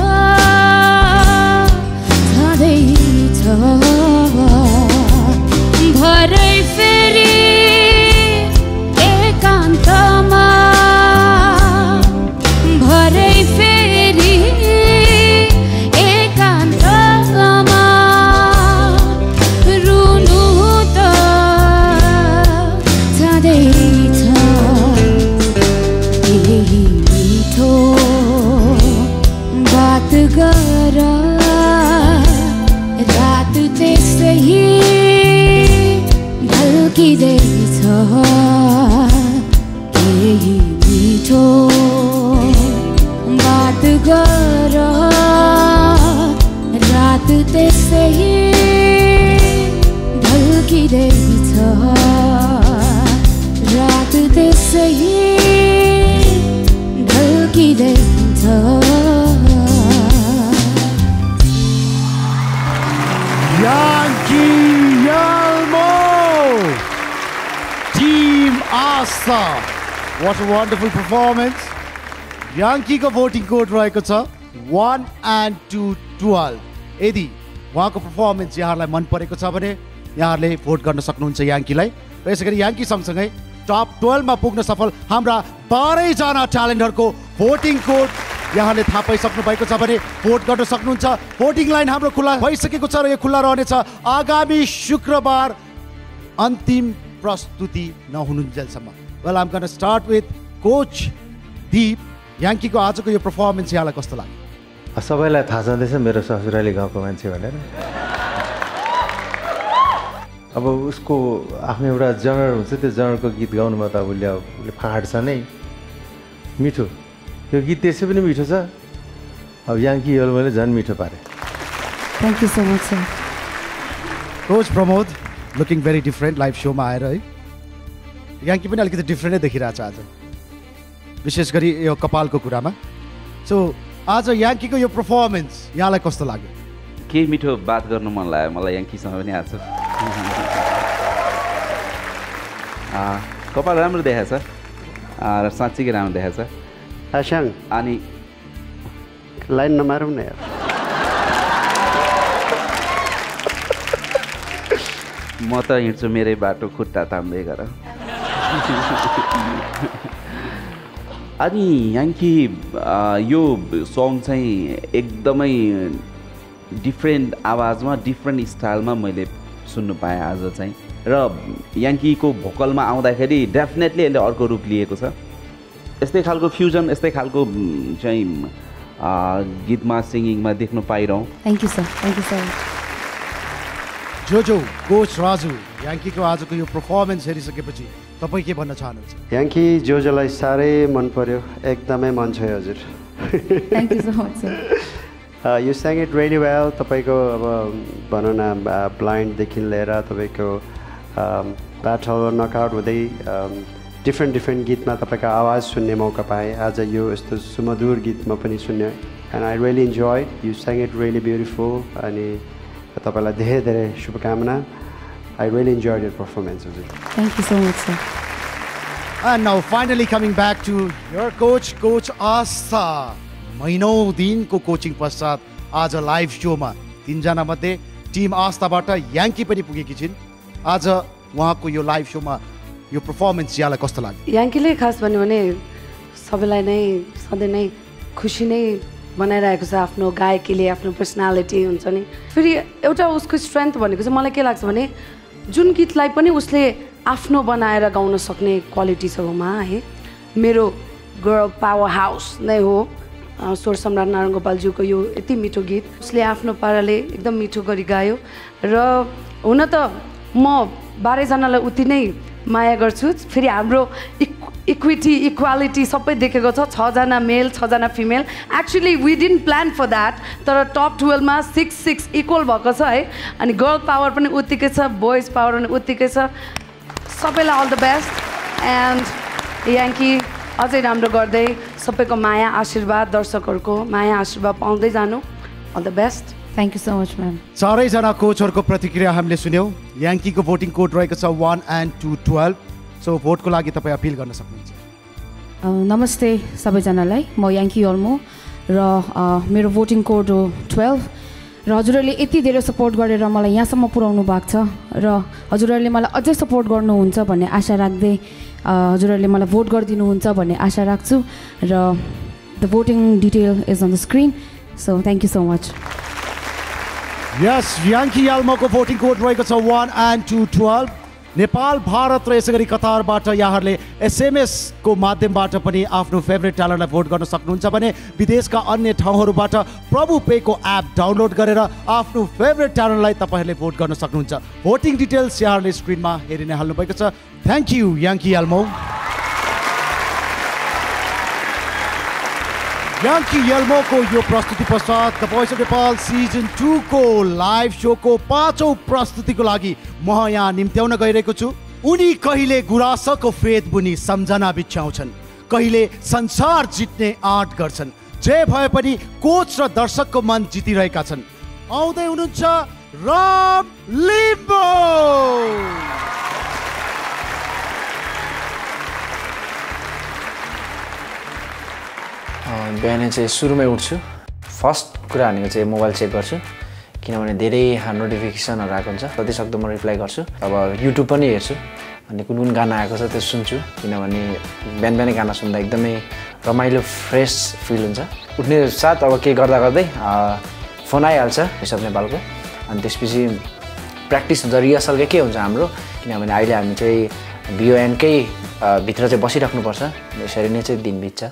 छँदैछ भरै फेरि एकान्तमा भरै फेरि एकान्तमा रुनु त छँदैछ यही मिठो बात गर रात त्यसै ढल्किँदैछ यही मिठो बात गर रात त्यसै ढल्किँदैछ रात त्यसै ढल्किँदैछ Yankee Yalmo! Team Asa! What a wonderful performance! Yankee को voting code रहेको छ 1 and 2 12. यदि उहाँको performance यहाँहरूलाई मन परेको छ भने यहाँहरूले भोट गर्न सक्नुहुन्छ याङ्कीलाई र यसैगरी याङ्की सँगसँगै टप 12 मा पुग्न सफल हाम्रा 12 जना ट्यालेन्टहरूको भोटिङ कोड यहाँले थाहा पाइसक्नु भएको छ भने भोट गर्न सक्नुहुन्छ भोटिङ लाइन हाम्रो खुला भइसकेको छ र यो खुला रहनेछ आगामी शुक्रबार अन्तिम प्रस्तुति नहुनुन्जेलसम्म well I am gonna start with coach Deep याङ्कीको आजको यो पर्फर्मेन्स यहाँलाई कस्तो लाग्यो सबैलाई थाहा छँदैछ मेरो ससुराली गाउँको मान्छे भनेर अब उसको आफ्नो एउटा जनर हुन्छ, त्यो जनरको गीत गाउनुमा त उसले फाँड्छ नै, मिठो। यो गीत त्यसै पनि मिठो छ, अब याङ्की यल्मोले झन् मिठो पारे। Thank you so much sir. Coach Pramod looking very different live सोमा आएर है। याङ्की पनि अलिकति डिफरेन्टै देखिरहेछ आज, विशेष गरी यो कपालको कुरामा। सो आज याङ्कीको यो पर्फर्मेन्स यहाँलाई कस्तो लाग्यो? केही मिठो बात गर्नु मन लाग्यो मलाई याङ्कीसँग पनि आज। कपाल राम्रो देखाएछ र साँच्चीकै राम्रो देखाएछ। आशाङ अनि लाइन नमारौँ न यार। म त हिँड्छु मेरै बाटो खुट्टा तान्दै गर। अनि याङ्की यो सङ चाहिँ एकदमै डिफ्रेन्ट आवाजमा डिफ्रेन्ट स्टाइलमा मैले सुन्नु पाएँ आज चाहिँ, र याङ्कीको भोकलमा आउँदाखेरि डेफिनेटली यसले अर्को रूप लिएको छ। यस्तै खालको फ्युजन, यस्तै खालको चाहिँ गीतमा सिङ्गिङमा देख्न पाइरहँ। Thank you sir, thank you sir. जो कोच राजु, याङ्कीको आजको यो पर्फर्मेन्स हेरिसकेपछि तपाईँ के भन्न चाहनुहुन्छ? याङ्की जोजोलाई साह्रै मन पर्यो, एकदमै मन छ हजुर। Thank you so much sir. You sang it really well. तपाईँको अब भनौँ न ब्लाइन्डदेखि लिएर तपाईँको ब्याटल नकआउट हुँदै डिफ्रेन्ट गीतमा तपाईँको आवाज सुन्ने मौका पाएँ। आज यो यस्तो सुमधुर गीतमा पनि सुन्ने, and I really enjoy. You sang it really beautiful. अनि तपाईँलाई धेरै धेरै शुभकामना। I really enjoy your performance हजुर। Thank you so much sir. And now finally coming back to your coach, Coach Asta. महिनौं दिनको कोचिङ पश्चात आज लाइभ सोमा 3 जना मध्ये टिम आस्थाबाट याङ्की पनि पुगेकी छिन्। आज उहाँको यो लाइभ सोमा यो पर्फर्मेन्स यहाँलाई कस्तो लाग्यो? याङ्कीले खास भन्यो भने सबैलाई नै सधैँ नै खुसी नै बनाइरहेको छ। आफ्नो गायकीले, आफ्नो पर्सनालिटी हुन्छ नि। फेरि एउटा उसको स्ट्रेन्थ भनेको चाहिँ मलाई के लाग्छ भने जुन गीतलाई पनि उसले आफ्नो बनाएर गाउन सक्ने क्वालिटी छ उमा है। मेरो गर्ल पावर हाउस नै हो स्वर सम्राट नारायण गोपालज्यूको यो यति मिठो गीत उसले आफ्नो पाराले एकदम मिठो गरी गायो। र हुन त म 12 जनालाई उति नै माया गर्छु। फेरि हाम्रो इक्वालिटी सबै देखेको छ, 6 जना मेल 6 जना female. Actually we didn't plan for that, तर टप 12 मा 6-6 इक्वल भएको छ है। अनि गर्ल पावर पनि उत्तिकै छ, बोइज पावर पनि उत्तिकै छ। सबैलाई all the best. And Yangki अझै राम्रो गर्दै सबैको माया आशीर्वाद, दर्शकहरूको माया आशीर्वाद पाउँदै जानु। All the best. Thank you so much ma'am. चारैजना कोचहरूको प्रतिक्रिया हामीले सुन्यौँ। याङ्कीको भोटिङ कोड रहेको छ 1 and 2 12। सो भोटको लागि तपाईँ अपिल गर्न सक्नुहुन्छ। नमस्ते सबैजनालाई, म याङ्की यल्मो र मेरो भोटिङ कोड हो 12 र हजुरहरूले यति धेरै सपोर्ट गरेर मलाई यहाँसम्म पुर्याउनु भएको छ र हजुरहरूले मलाई अझै सपोर्ट गर्नुहुन्छ भन्ने आशा राख्दै हजुरहरूले मलाई भोट गरिदिनुहुन्छ भन्ने आशा राख्छु र the voting detail is on the screen. So thank you so much. Yes, Yangki यल्मोको भोटिङ कोड रहेको छ 1 and 2 12। नेपाल, भारत र यसै गरी कतारबाट यहाँहरूले SMS को माध्यमबाट पनि आफ्नो फेभरेट ट्यालेन्टलाई भोट गर्न सक्नुहुन्छ भने विदेशका अन्य ठाउँहरूबाट प्रभु पे को एप डाउनलोड गरेर आफ्नो फेभरेट ट्यालेन्टलाई तपाईँहरूले भोट गर्न सक्नुहुन्छ। भोटिङ डिटेल्स यहाँहरूले स्क्रिनमा हेरि नै हाल्नु भएको छ। Thank you Yangki Yolmo. याङ्की यल्मोको यो प्रस्तुति पश्चात the voice of Nepal season 2 को लाइभ शो को 5औं प्रस्तुतिको लागि म यहाँ निम्त्याउन गइरहेको छु। उनी कहिले गुराँसको फेद बुनी सम्झना बिछ्याउँछन्, कहिले संसार जित्ने आँट गर्छन्। जे भए पनि कोच र दर्शकको मन जितिरहेका छन्। आउँदै हुनुहुन्छ राम लिम्बू। बिहान चाहिँ सुरुमै उठ्छु, फर्स्ट कुरा भनेको चाहिँ मोबाइल चेक गर्छु, किनभने धेरै नोटिफिकेसनहरू आएको हुन्छ। जतिसक्दो म रिप्लाई गर्छु। अब युट्युब पनि हेर्छु, अनि कुन कुन गाना आएको छ त्यो सुन्छु, किनभने बिहान बिहानै गाना सुन्दा एकदमै रमाइलो फ्रेस फिल हुन्छ। उठ्ने साथ अब के गर्दा गर्दै फोन आइहाल्छ भोइस अफ नेपालको, अनि त्यसपछि प्र्याक्टिस हुन्छ, रिहर्सलकै के हुन्छ हाम्रो, किनभने अहिले हामी चाहिँ बिओएनकै भित्र चाहिँ बसिराख्नुपर्छ। यसरी नै चाहिँ दिन बित्छ।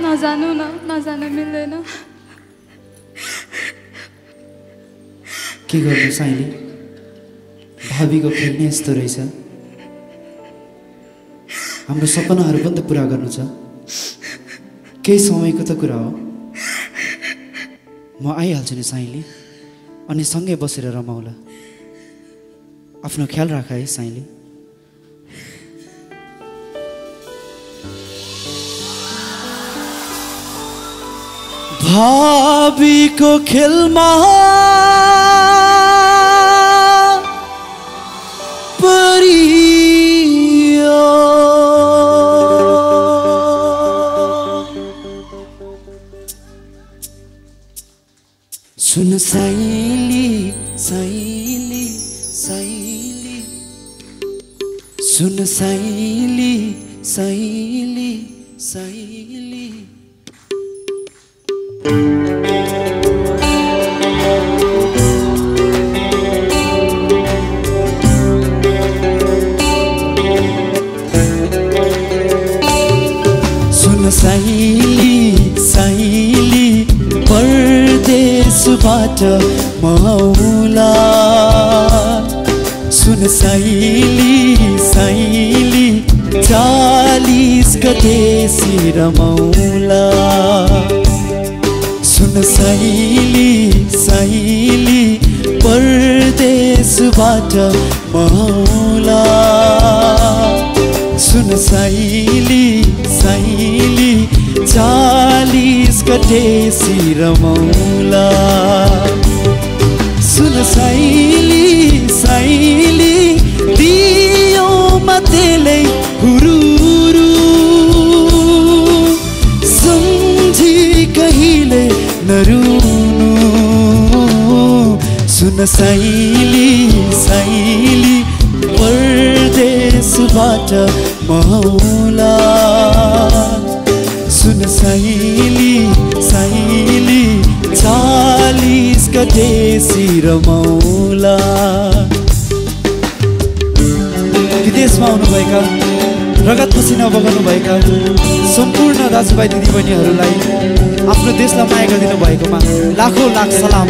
नजानु नजान मिल्दैन। के गर्नु साइली, भावीको खेल नै यस्तो रहेछ। हाम्रो सपनाहरू पनि त पुरा गर्नु छ, केही समयको त कुरा हो। म आइहाल्छु नि साइली, अनि सँगै बसेर रमाउला। आफ्नो ख्याल राख है साइली। भावीको खेलमा परियो, सुन साइली साइली साइली, सुन साइली साइली साइली। सुन साइली साइली, परदेशबाट म आउला। सुन साइली साइली, 40 गतेसी रमाउला। सुन साइली साइली, परदेशबाट म आउला। सुन साइली साइली, 40 गतेसी रमाउला। सुन साइली साइली, दियोमा तेलै हुरुरु, सम्झी कहिले नरुनु। सुन साइली साइली, परदेशबाट म आउला। सुन साइली साइली, 40 गतेसी रमाउला। विदेशमा आउनुभएका, रगत पसिना बगाउनुभएका सम्पूर्ण दाजुभाइ दिदीबहिनीहरूलाई आफ्नो देशलाई माया गरिदिनु भएकोमा लाखौँ लाख सलाम।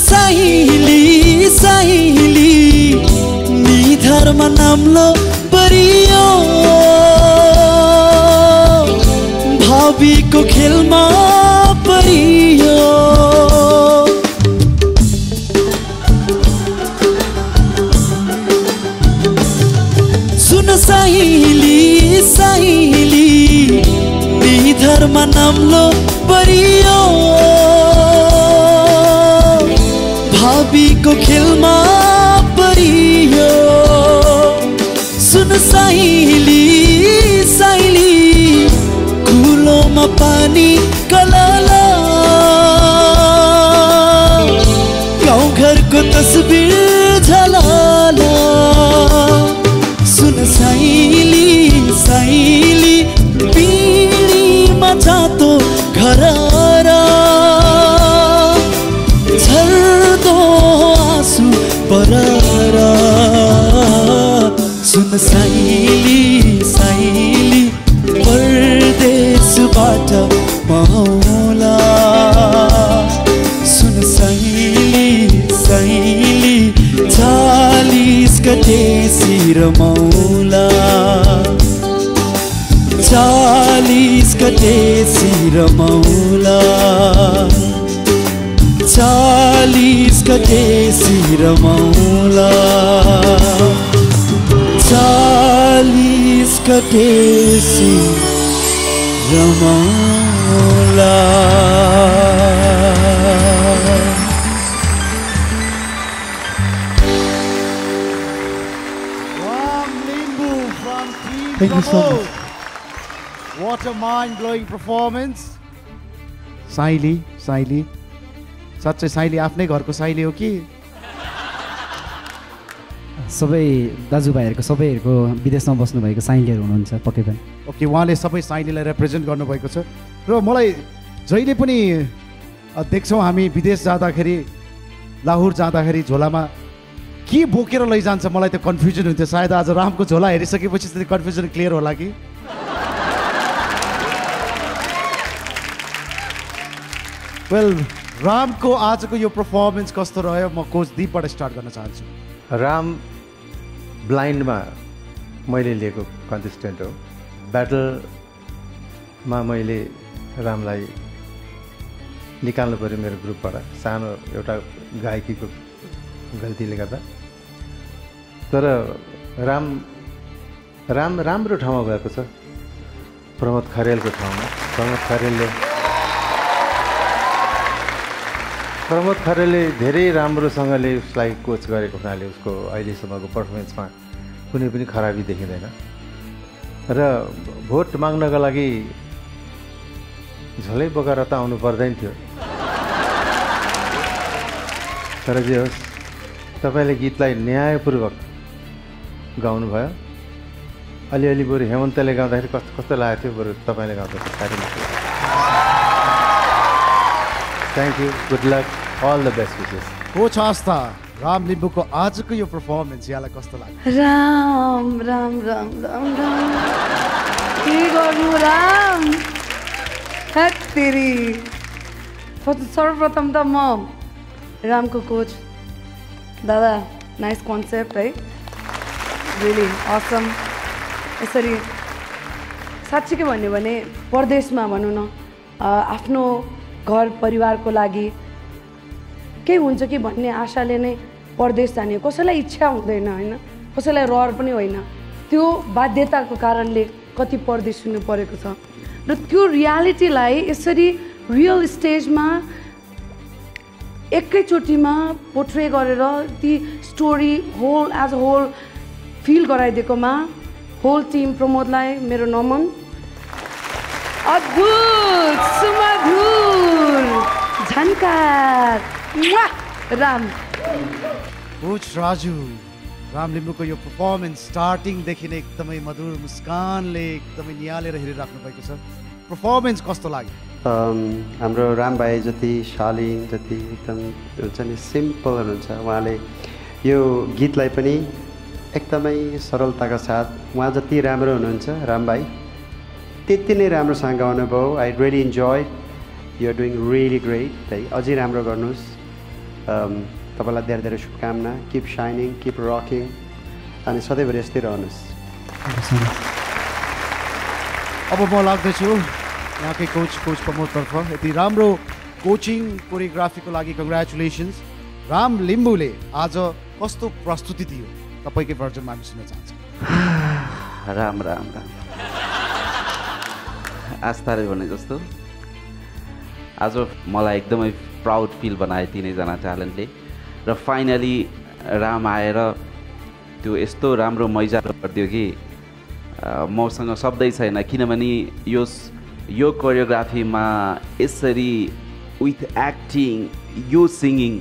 साइली साइली, निधारमा नाम्लो परियो, भावीको खेलमा परियो। सुन साइली साइली, निधारमा नाम्लो परियो, भावीको खेलमा परियो। सुन साइली साइली, कुलोमा पानी कलला, गाउँघरको तस्बिर झलला। सुन साइली साइली, पिँढीमा जातो घर झर्दो आँसु बररा। सुन साइली साइली, परदेशबाट म आउला। सुन साइली साइली, 40 गतेसी रमाउला। 40 गतेसी रमाउला। 40 गतेसी रमाउला। 40 गतेसी रमाउला। Thank you so much. What a mind-blowing performance. साइली साइली, साँच्चै साइली आफ्नै घरको साइली हो कि? सबै दाजुभाइहरूको सबैहरूको विदेशमा बस्नुभएको साइलीहरू हुनुहुन्छ पक्कै पनि। ओके, उहाँले सबै साइलीलाई रिप्रेजेन्ट गर्नुभएको छ र मलाई जहिले पनि देख्छौँ हामी विदेश जाँदाखेरि लाहोर जाँदाखेरि झोलामा के बोकेर लैजान्छ मलाई त कन्फ्युजन हुन्थ्यो सायद आज रामको झोला हेरिसकेपछि त्यो कन्फ्युजन क्लियर होला कि वेल रामको आजको यो पर्फर्मेन्स कस्तो रह्यो म कोच दीपबाट स्टार्ट गर्न चाहन्छु राम ब्लाइन्डमा मैले लिएको कन्टेस्टेन्ट हो ब्याटलमा मैले रामलाई निकाल्नु पऱ्यो मेरो ग्रुपबाट सानो एउटा गायकीको गल्तीले गर्दा तर राम्रो ठाउँमा गएको छ प्रमोद खरेलको ठाउँमा प्रमोद खरेलले धेरै राम्रोसँगले उसलाई कोच गरेको हुनाले उसको अहिलेसम्मको पर्फर्मेन्समा कुनै पनि खराबी देखिँदैन र भोट माग्नका लागि झोलै बोकेर त आउनु पर्दैन थियो तर जे होस् तपाईँले गीतलाई न्यायपूर्वक गाउनुभयो अलिअलि बरु हेमन्तले गाउँदाखेरि कस्तो लागेको थियो बरु तपाईँले गाउँदाखेरि साह्रै मिठो thank you good luck all the best wishes coach Aastha Ram लिम्बूको आजको यो पर्फर्मेन्स यहाँलाई कस्तो लाग्यो राम राम राम राम राम के गर्नु राम तेरी सर्वप्रथम त म रामको कोच दादा नाइस कन्सेप्ट है रियली असम यसरी साँच्चै के भन्यो भने परदेशमा भनौँ न आफ्नो घर परिवारको लागि केही हुन्छ कि भन्ने आशाले नै परदेश जाने कसैलाई इच्छा हुँदैन होइन कसैलाई रहर पनि होइन त्यो बाध्यताको कारणले कति परदेश हुनु परेको छ र त्यो रियालिटीलाई यसरी रियल स्टेजमा एकैचोटिमा पोर्ट्रे गरेर ती story whole as a whole feel गराइदिएकोमा होल टिम प्रमोदलाई मेरो नमन अद्भुत सुमधुर झन्कार राम कोच राजु राम लिम्बूको यो पर्फर्मेन्स स्टार्टिङदेखि नै एकदमै मधुर मुस्कानले एकदमै निहालेर हेरिराख्नु भएको छ पर्फर्मेन्स कस्तो लाग्यो हाम्रो राम भाइ जति शालीन जति एकदम हुन्छ नि सिम्पल हुनुहुन्छ उहाँले यो गीतलाई पनि एकदमै सरलताका साथ उहाँ जति राम्रो हुनुहुन्छ राम भाइ त्यति नै राम्रोसँग गाउनुभयो I really enjoy you are doing really great है अझै राम्रो गर्नुहोस् तपाईँलाई धेरै धेरै शुभकामना किप साइनिङ किप रकिङ अनि सधैँभरि यस्तै रहनुहोस् अब म लाग्दैछु यहाँकै कोच प्रमोदतर्फ यति राम्रो कोचिङ कोरियोग्राफीको लागि कङ्ग्रेचुलेसन्स राम लिम्बूले आज कस्तो प्रस्तुति दियो तपाईँकै भर्जनमा हामी सुन्न चाहन्छौँ राम राम राम आस्थाले भने जस्तो आज मलाई एकदमै प्राउड फिल बनाए तिनैजना ट्यालेन्टले र फाइनली राम आएर त्यो यस्तो राम्रो मैजारो गरिदियो कि मसँग शब्दै छैन किनभने यो कोरियोग्राफीमा यसरी विथ एक्टिङ यो सिङ्गिङ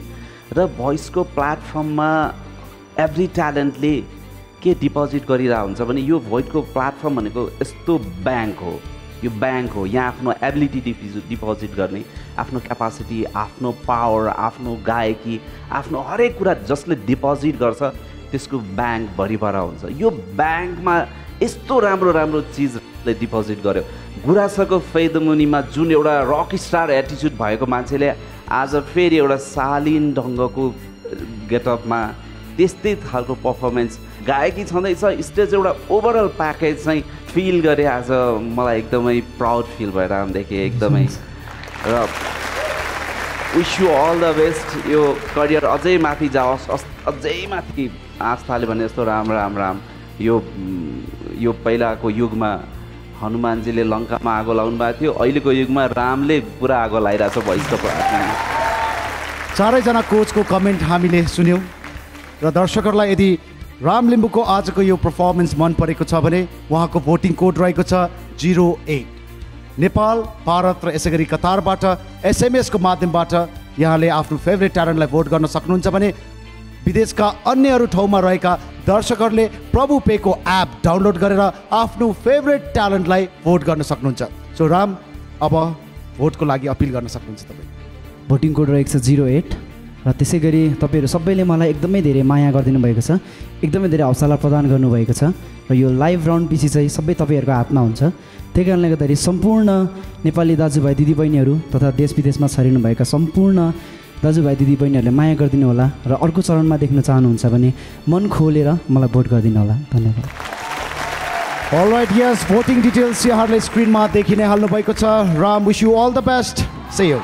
र भोइसको प्लेटफर्ममा एभ्री ट्यालेन्टले के डिपोजिट गरिरहेको हुन्छ भने यो भोइसको प्लेटफर्म भनेको यस्तो ब्याङ्क हो यो ब्याङ्क हो यहाँ आफ्नो एबिलिटी डिपोजिट गर्ने आफ्नो क्यापासिटी आफ्नो पावर आफ्नो गायकी आफ्नो हरेक कुरा जसले डिपोजिट गर्छ त्यसको ब्याङ्क भरिभरा हुन्छ यो ब्याङ्कमा यस्तो राम्रो राम्रो चिजले डिपोजिट गर्यो गुराँसको फेदमुनिमा जुन एउटा रक स्टार एटिच्युड भएको मान्छेले आज फेरि एउटा शालीन ढङ्गको गेटअपमा त्यस्तै खालको पर्फर्मेन्स गायकी छँदैछ स्टेज एउटा ओभरअल प्याकेज चाहिँ फिल गरेँ आज मलाई एकदमै प्राउड फिल भएर आउँदाखेरि एकदमै र wish you all the best यो करियर अझै माथि जाओस् अझै माथि आस्थाले भने जस्तो राम राम राम यो पहिलाको युगमा हनुमानजीले लङ्कामा आगो लाउनु भएको थियो अहिलेको युगमा रामले पुरा आगो लगाइरहेको छ भोइसको प्लेटफर्ममा चारैजना कोचको कमेन्ट हामीले सुन्यौँ र दर्शकहरूलाई यदि राम लिम्बूको आजको यो पर्फर्मेन्स मन परेको छ भने उहाँको भोटिङ कोड रहेको छ 08 नेपाल भारत र यसै गरी कतारबाट एसएमएसको माध्यमबाट यहाँले आफ्नो फेभरेट ट्यालेन्टलाई भोट गर्न सक्नुहुन्छ भने विदेशका अन्यहरू ठाउँमा रहेका दर्शकहरूले प्रभु पेको एप डाउनलोड गरेर आफ्नो फेभरेट ट्यालेन्टलाई भोट गर्न सक्नुहुन्छ सो राम अब भोटको लागि अपिल गर्न सक्नुहुन्छ तपाईँ भोटिङ कोड रहेको छ 08 र त्यसै गरी तपाईँहरू सबैले मलाई एकदमै धेरै माया गरिदिनु भएको छ, एकदमै धेरै हौसला प्रदान गर्नुभएको छ र यो लाइभ राउन्ड पछि चाहिँ सबै तपाईँहरूको हातमा हुन्छ। त्यही कारणले गर्दाखेरि सम्पूर्ण नेपाली दाजुभाइ दिदीबहिनीहरू तथा देश विदेशमा छरिनुभएका सम्पूर्ण दाजुभाइ दिदीबहिनीहरूले माया गरिदिनु होला र अर्को चरणमा देख्न चाहनुहुन्छ भने मन खोलेर मलाई भोट गरिदिनु होला। धन्यवाद। Alright, yes, voting details यहाँहरूले स्क्रिनमा देखि नै हाल्नु भएको छ। Ram, wish you all the best. See you.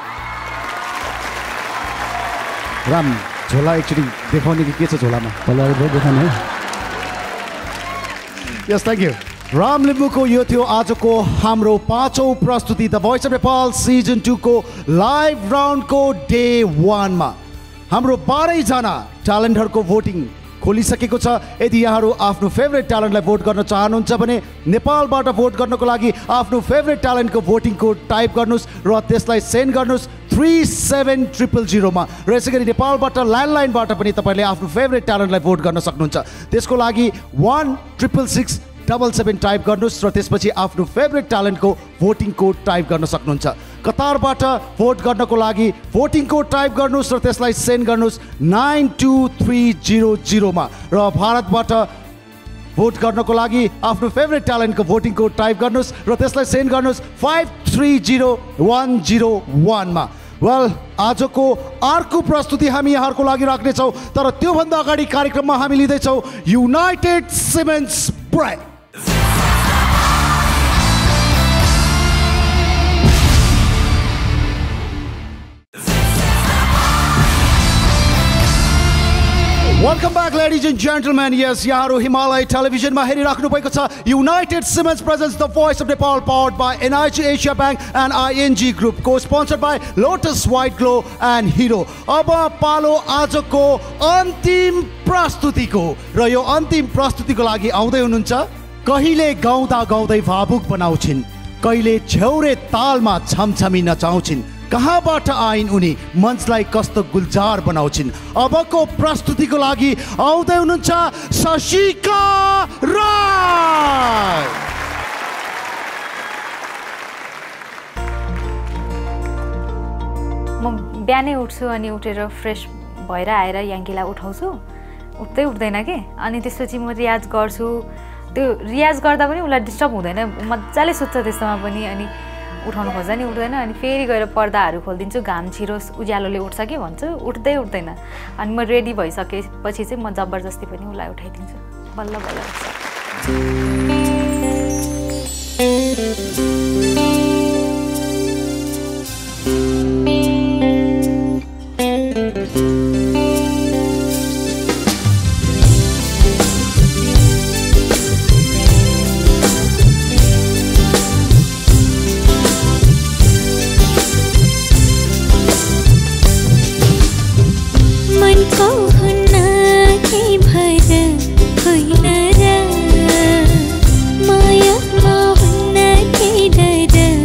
Ram, झोला एकचोटि देखाउने कि के छ झोलामा? देखाउने हो। Yes, thank you. राम लिम्बूको यो थियो आजको हाम्रो 5औं प्रस्तुति the voice of Nepal season 2 को लाइभ राउन्डको डे 1 मा हाम्रो 12 जना ट्यालेन्टहरूको भोटिङ खोलिसकेको छ। यदि यहाँहरू आफ्नो फेभरेट ट्यालेन्टलाई भोट गर्न चाहनुहुन्छ भने नेपालबाट भोट गर्नको लागि आफ्नो फेभरेट ट्यालेन्टको भोटिङ कोड टाइप गर्नुहोस् र त्यसलाई सेन्ड गर्नुहोस् 37000 मा। र यसै गरी नेपालबाट ल्यान्डलाइनबाट पनि तपाईँले आफ्नो फेभरेट ट्यालेन्टलाई भोट गर्न सक्नुहुन्छ। त्यसको लागि 16667 टाइप गर्नुहोस् र त्यसपछि आफ्नो फेभरेट ट्यालेन्टको भोटिङ कोड टाइप गर्न सक्नुहुन्छ। कतारबाट भोट गर्नको लागि भोटिङ कोड टाइप गर्नुहोस् र त्यसलाई सेन्ड गर्नुहोस् 92300 मा। र भारतबाट भोट गर्नको लागि आफ्नो फेभरेट ट्यालेन्टको भोटिङ कोड टाइप गर्नुहोस् र त्यसलाई सेन्ड गर्नुहोस् 530101 मा। वेल, आजको अर्को प्रस्तुति हामी यहाँहरूको लागि राख्नेछौँ, तर त्योभन्दा अगाडि कार्यक्रममा हामी लिँदैछौँ united cements break. Welcome back, ladies and gentlemen. Yes, यहाँहरू हिमालय टेलिभिजनमा हेरिराख्नु भएको छ united cements presents the voice of Nepal powered by NIG Asia bank and ING group को sponsored by Lotus White Glow and Hero. अब पालो आजको अन्तिम प्रस्तुतिको र यो अन्तिम प्रस्तुतिको लागि आउँदै हुनुहुन्छ कहिले गाउँदा गाउँदै भावुक बनाउँछिन्, कहिले झ्याउरे तालमा छमछमी नचाउँछिन्, कहाँबाट आइन् उनी मञ्चलाई कस्तो गुलजार बनाउँछिन्। अबको प्रस्तुतिको लागि आउँदै हुनुहुन्छ शशिका राय। म बिहानै उठ्छु अनि उठेर फ्रेस भएर आएर याङ्कीलाई उठाउँछु, उठ्दै उठ्दैन के, अनि त्यसपछि म रियाज गर्छु। त्यो रियाज गर्दा पनि उसलाई डिस्टर्ब हुँदैन, मजाले सुत्छ त्यस्तोमा पनि, अनि उठाउनु खोज्दा नि उठ्दैन। अनि फेरि गएर पर्दाहरू खोलिदिन्छु, घाम छिरो उज्यालोले उठ्छ कि भन्छु, उठ्दै उठ्दैन। अनि म रेडी भइसकेपछि चाहिँ म जबरजस्ती पनि उसलाई उठाइदिन्छु, बल्ल बल्ल उठ्छ। माया हुन्न केही डर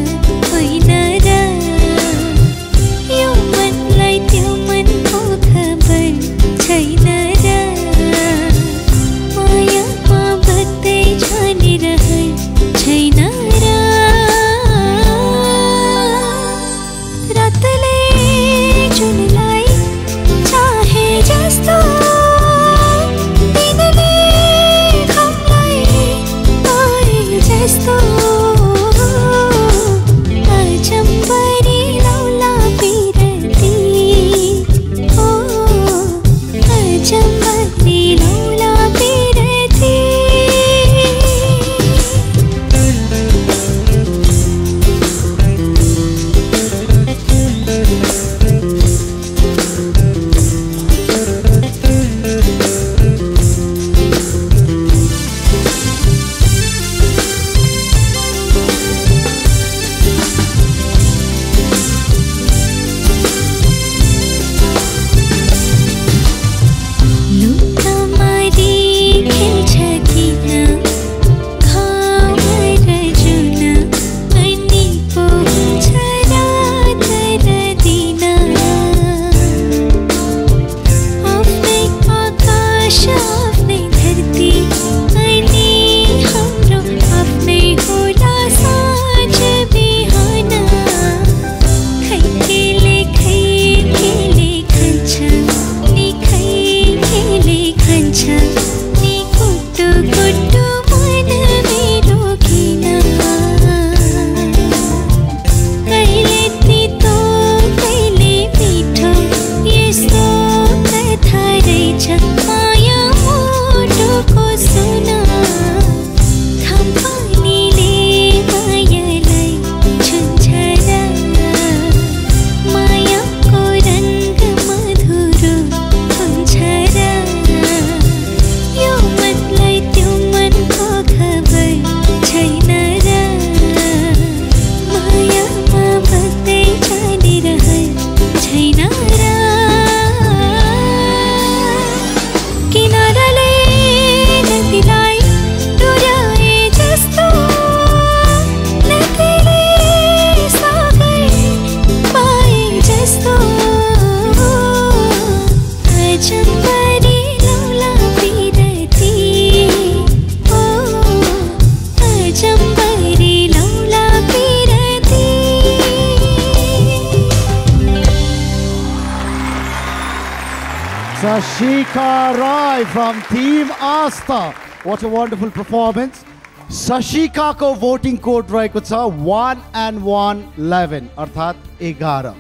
Sashika Roy from Team Asta. What a wonderful performance. Sashika ko voting code रहेको छ 1 and 111 अर्थात् 11.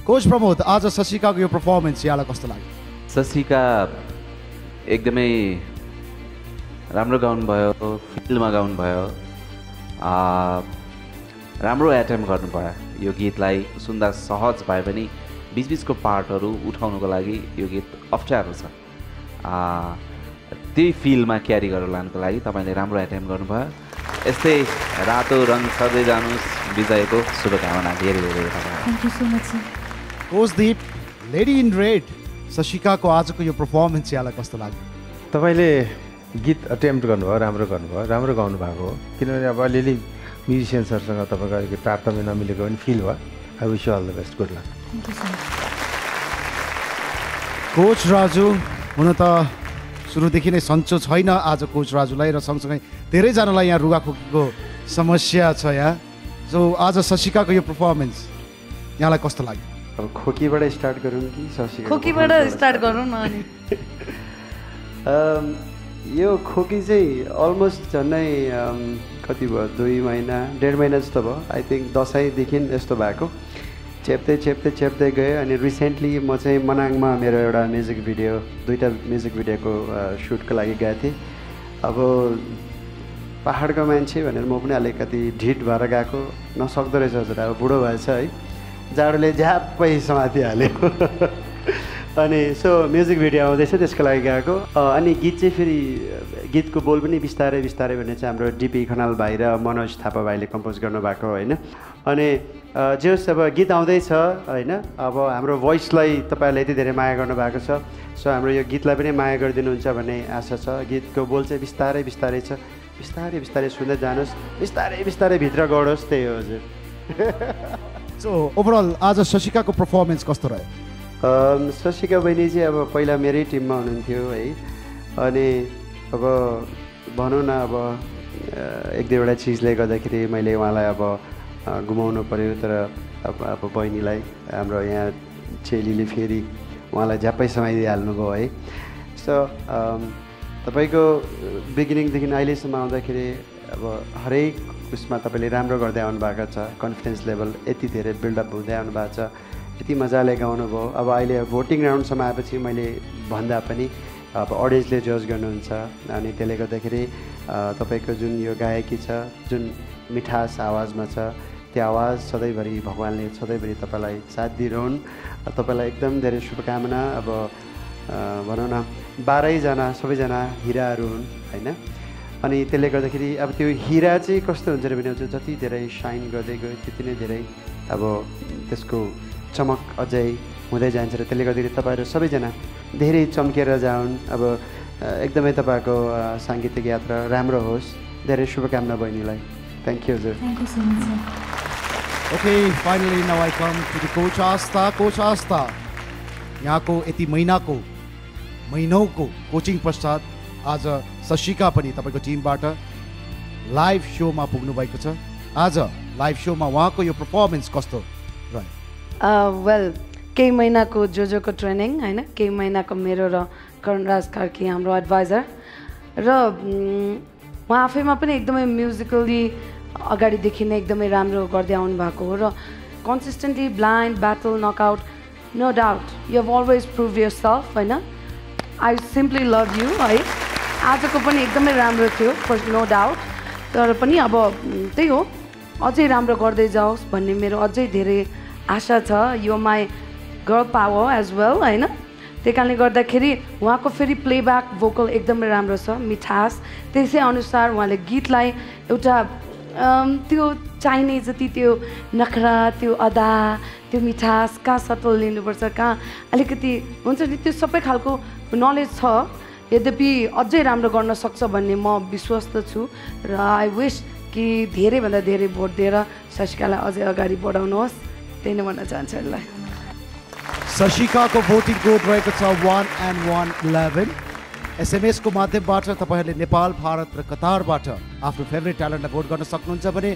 कोच प्रमोद, आज शशिका को यो परफॉर्मेंस यहाँलाई कस्तो लाग्यो? शशिका एकदमै राम्रो गाउनु भयो, फिल्डमा गाउनु भयो, राम्रो एटेम्प गर्नुभयो। यो गीतलाई सुन्दा सहज भए पनि बिचबिचको पार्टहरू उठाउनको लागि यो गीत अप्ठ्यारो छ। त्यही फिल्डमा क्यारी गरेर लानुको लागि तपाईँले राम्रो एटेम्प गर्नुभयो। यस्तै रातो रङ छँदै जानुहोस्। विजयको शुभकामना धेरै धेरै थ्याङ्क यू सो मच। कोचदीप, लेडी इन रेड, शशिका को आजको यो परफॉर्मेंस यहाँलाई कस्तो लाग्यो? तपाईँले गीत अटेम्प्ट गर्नुभयो, राम्रो गर्नुभयो, राम्रो गाउनु भएको हो। किनभने अब अलिअलि म्युजिसियन्सहरूसँग तपाईँको अलिकति तारतम्य नमिलेको पनि फिल भयो। I wish you all the best, good luck. Coach Raju, हुन त सुरुदेखि नै सन्चो छैन आज कोच राजुलाई, र सँगसँगै धेरैजनालाई यहाँ रुगाखोकीको समस्या छ यहाँ। सो आज शशिकाको यो परफर्मेन्स यहाँलाई कस्तो लाग्यो? अब खोकीबाट स्टार्ट गरौँ कि शशिका? खोकीबाट स्टार्ट गरौँ न। अनि यो खोकी चाहिँ अलमोस्ट झन्डै कति भयो, 2 महिना 1.5 महिना जस्तो भयो। आई थिङ्क दसैँदेखि यस्तो भएको, चेप्दै गयो। अनि रिसेन्टली म चाहिँ मनाङमा मेरो एउटा म्युजिक भिडियो, 2टा म्युजिक भिडियोको सुटको लागि गएको थिएँ। अब पहाडको मान्छे भनेर म पनि अलिकति ढिट भएर गएको, नसक्दो रहेछ हजुर। अब बुढो भएछ है, जाडोले झ्याप्पै समातिहाल्यो। अनि सो म्युजिक भिडियो आउँदैछ, त्यसको लागि गएको। अनि गीत चाहिँ फेरि गीतको बोल पनि बिस्तारै भने चाहिँ हाम्रो डिपी खनाल भाइ र मनोज थापा भाइले कम्पोज गर्नुभएको होइन। अनि जे होस्, अब गीत आउँदैछ होइन। अब हाम्रो भोइसलाई तपाईँहरूले यति धेरै माया गर्नुभएको छ, सो हाम्रो यो गीतलाई पनि माया गरिदिनुहुन्छ भन्ने आशा छ। गीतको बोल चाहिँ बिस्तारै छ, बिस्तारै सुन्दै जानुहोस्, बिस्तारै भित्र गढोस्, त्यही हो हजुर। सो ओभरअल आज शशिकाको परफर्मेन्स कस्तो रह्यो? शशिका बहिनी चाहिँ अब पहिला मेरै टिममा हुनुहुन्थ्यो है। अनि अब भनौँ न, अब 1-2वटा चिजले गर्दाखेरि मैले उहाँलाई अब गुमाउनु पऱ्यो। तर अब बहिनीलाई हाम्रो यहाँ चेलीले फेरि उहाँलाई झ्याप्पै समाइदिइहाल्नु भयो है। सो तपाईँको बिगिनिङदेखि अहिलेसम्म आउँदाखेरि अब हरेक उसमा तपाईँले राम्रो गर्दै आउनु भएको छ। कन्फिडेन्स लेभल यति धेरै बिल्डअप हुँदै आउनु भएको छ, यति मजाले गाउनुभयो। अब अहिले भोटिङ राउन्डसम्म आएपछि मैले भन्दा पनि अब अडियन्सले जज गर्नुहुन्छ। अनि त्यसले गर्दाखेरि तपाईँको जुन यो गायकी छ, जुन मिठास आवाजमा छ, त्यो आवाज सधैँभरि भगवान्ले सधैँभरि तपाईँलाई साथ दिइरहन्। तपाईँलाई एकदम धेरै शुभकामना। अब भनौँ न 12जना सबैजना हिराहरू हुन् होइन। अनि त्यसले गर्दाखेरि अब त्यो हिरा चाहिँ कस्तो हुन्छ भने जति धेरै साइन गर्दै गयो त्यति नै धेरै अब त्यसको चमक अझै हुँदै जान्छ। र त्यसले गर्दाखेरि तपाईँहरू सबैजना धेरै चम्केर जाउन्। अब एकदमै तपाईँको साङ्गीतिक यात्रा राम्रो होस्। धेरै शुभकामना बहिनीलाई। थ्याङ्क यू हजुर। Thank you so much. Okay, finally now I come to the coach Aastha. Coach Aastha, यहाँको यति महिनौको कोचिङ पश्चात आज शशिका पनि तपाईँको टिमबाट लाइभ सोमा पुग्नु भएको छ। आज लाइभ सोमा उहाँको यो परफर्मेन्स कस्तो रह्यो? वेल, केही महिनाको जोजोको ट्रेनिङ होइन, केही महिनाको मेरो र करणराज कार्की हाम्रो एडभाइजर, र उहाँ आफैमा पनि एकदमै म्युजिकली अगाडिदेखि नै एकदमै राम्रो गर्दै आउनु भएको हो। र consistently blind, battle, knockout, no doubt you have always prove yourself होइन। आई सिम्पली लभ यु है। आजको पनि एकदमै राम्रो थियो फर नो डाउट। तर पनि अब त्यही हो, अझै राम्रो गर्दै जाओस् भन्ने मेरो अझै धेरै आशा छ। यो my girl power as well होइन। त्यही कारणले गर्दाखेरि उहाँको फेरि प्लेब्याक भोकल एकदमै राम्रो छ, मिठास। त्यसै अनुसार उहाँले गीतलाई एउटा त्यो चाहिने जति त्यो नखरा, त्यो अदा, त्यो मिठास कहाँ सटल लिनुपर्छ, कहाँ अलिकति हुन्छ नि, त्यो सबै खालको नलेज छ। यद्यपि अझै राम्रो गर्न सक्छ भन्ने म विश्वस्त छु। र आई विश कि धेरैभन्दा धेरै भोट दिएर शशिकालाई अझै अगाडि बढाउनुहोस्। त्यही नै भन्न चाहन्छु यसलाई। शशिकाको भोटिङ कोड रहेको छ 1 and 111। SMS को माध्यमबाट तपाईहरुले नेपाल, भारत र कतारबाट आफ्नो फेभरेट ट्यालेन्टलाई भोट गर्न सक्नुहुन्छ भने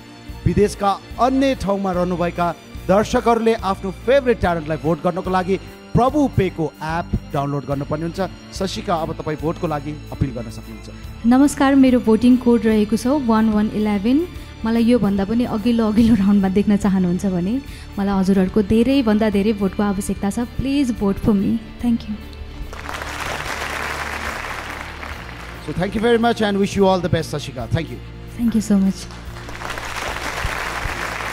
विदेशका अन्य ठाउँमा रहनुभएका दर्शकहरूले आफ्नो फेभरेट ट्यालेन्टलाई भोट गर्नको लागि प्रभु पेको एप डाउनलोड गर्नुपर्ने हुन्छ। शशिका, अब तपाईँ भोटको लागि अपिल गर्न सक्नुहुन्छ। नमस्कार, मेरो भोटिङ कोड रहेको छ 1111। मलाई योभन्दा पनि अघिल्लो राउन्डमा देख्न चाहनुहुन्छ भने मलाई हजुरहरूको धेरैभन्दा धेरै भोटको आवश्यकता छ। Please vote for me. Thank you. So thank you very much and wish you all the best, Shashika. Thank you. Thank you so much.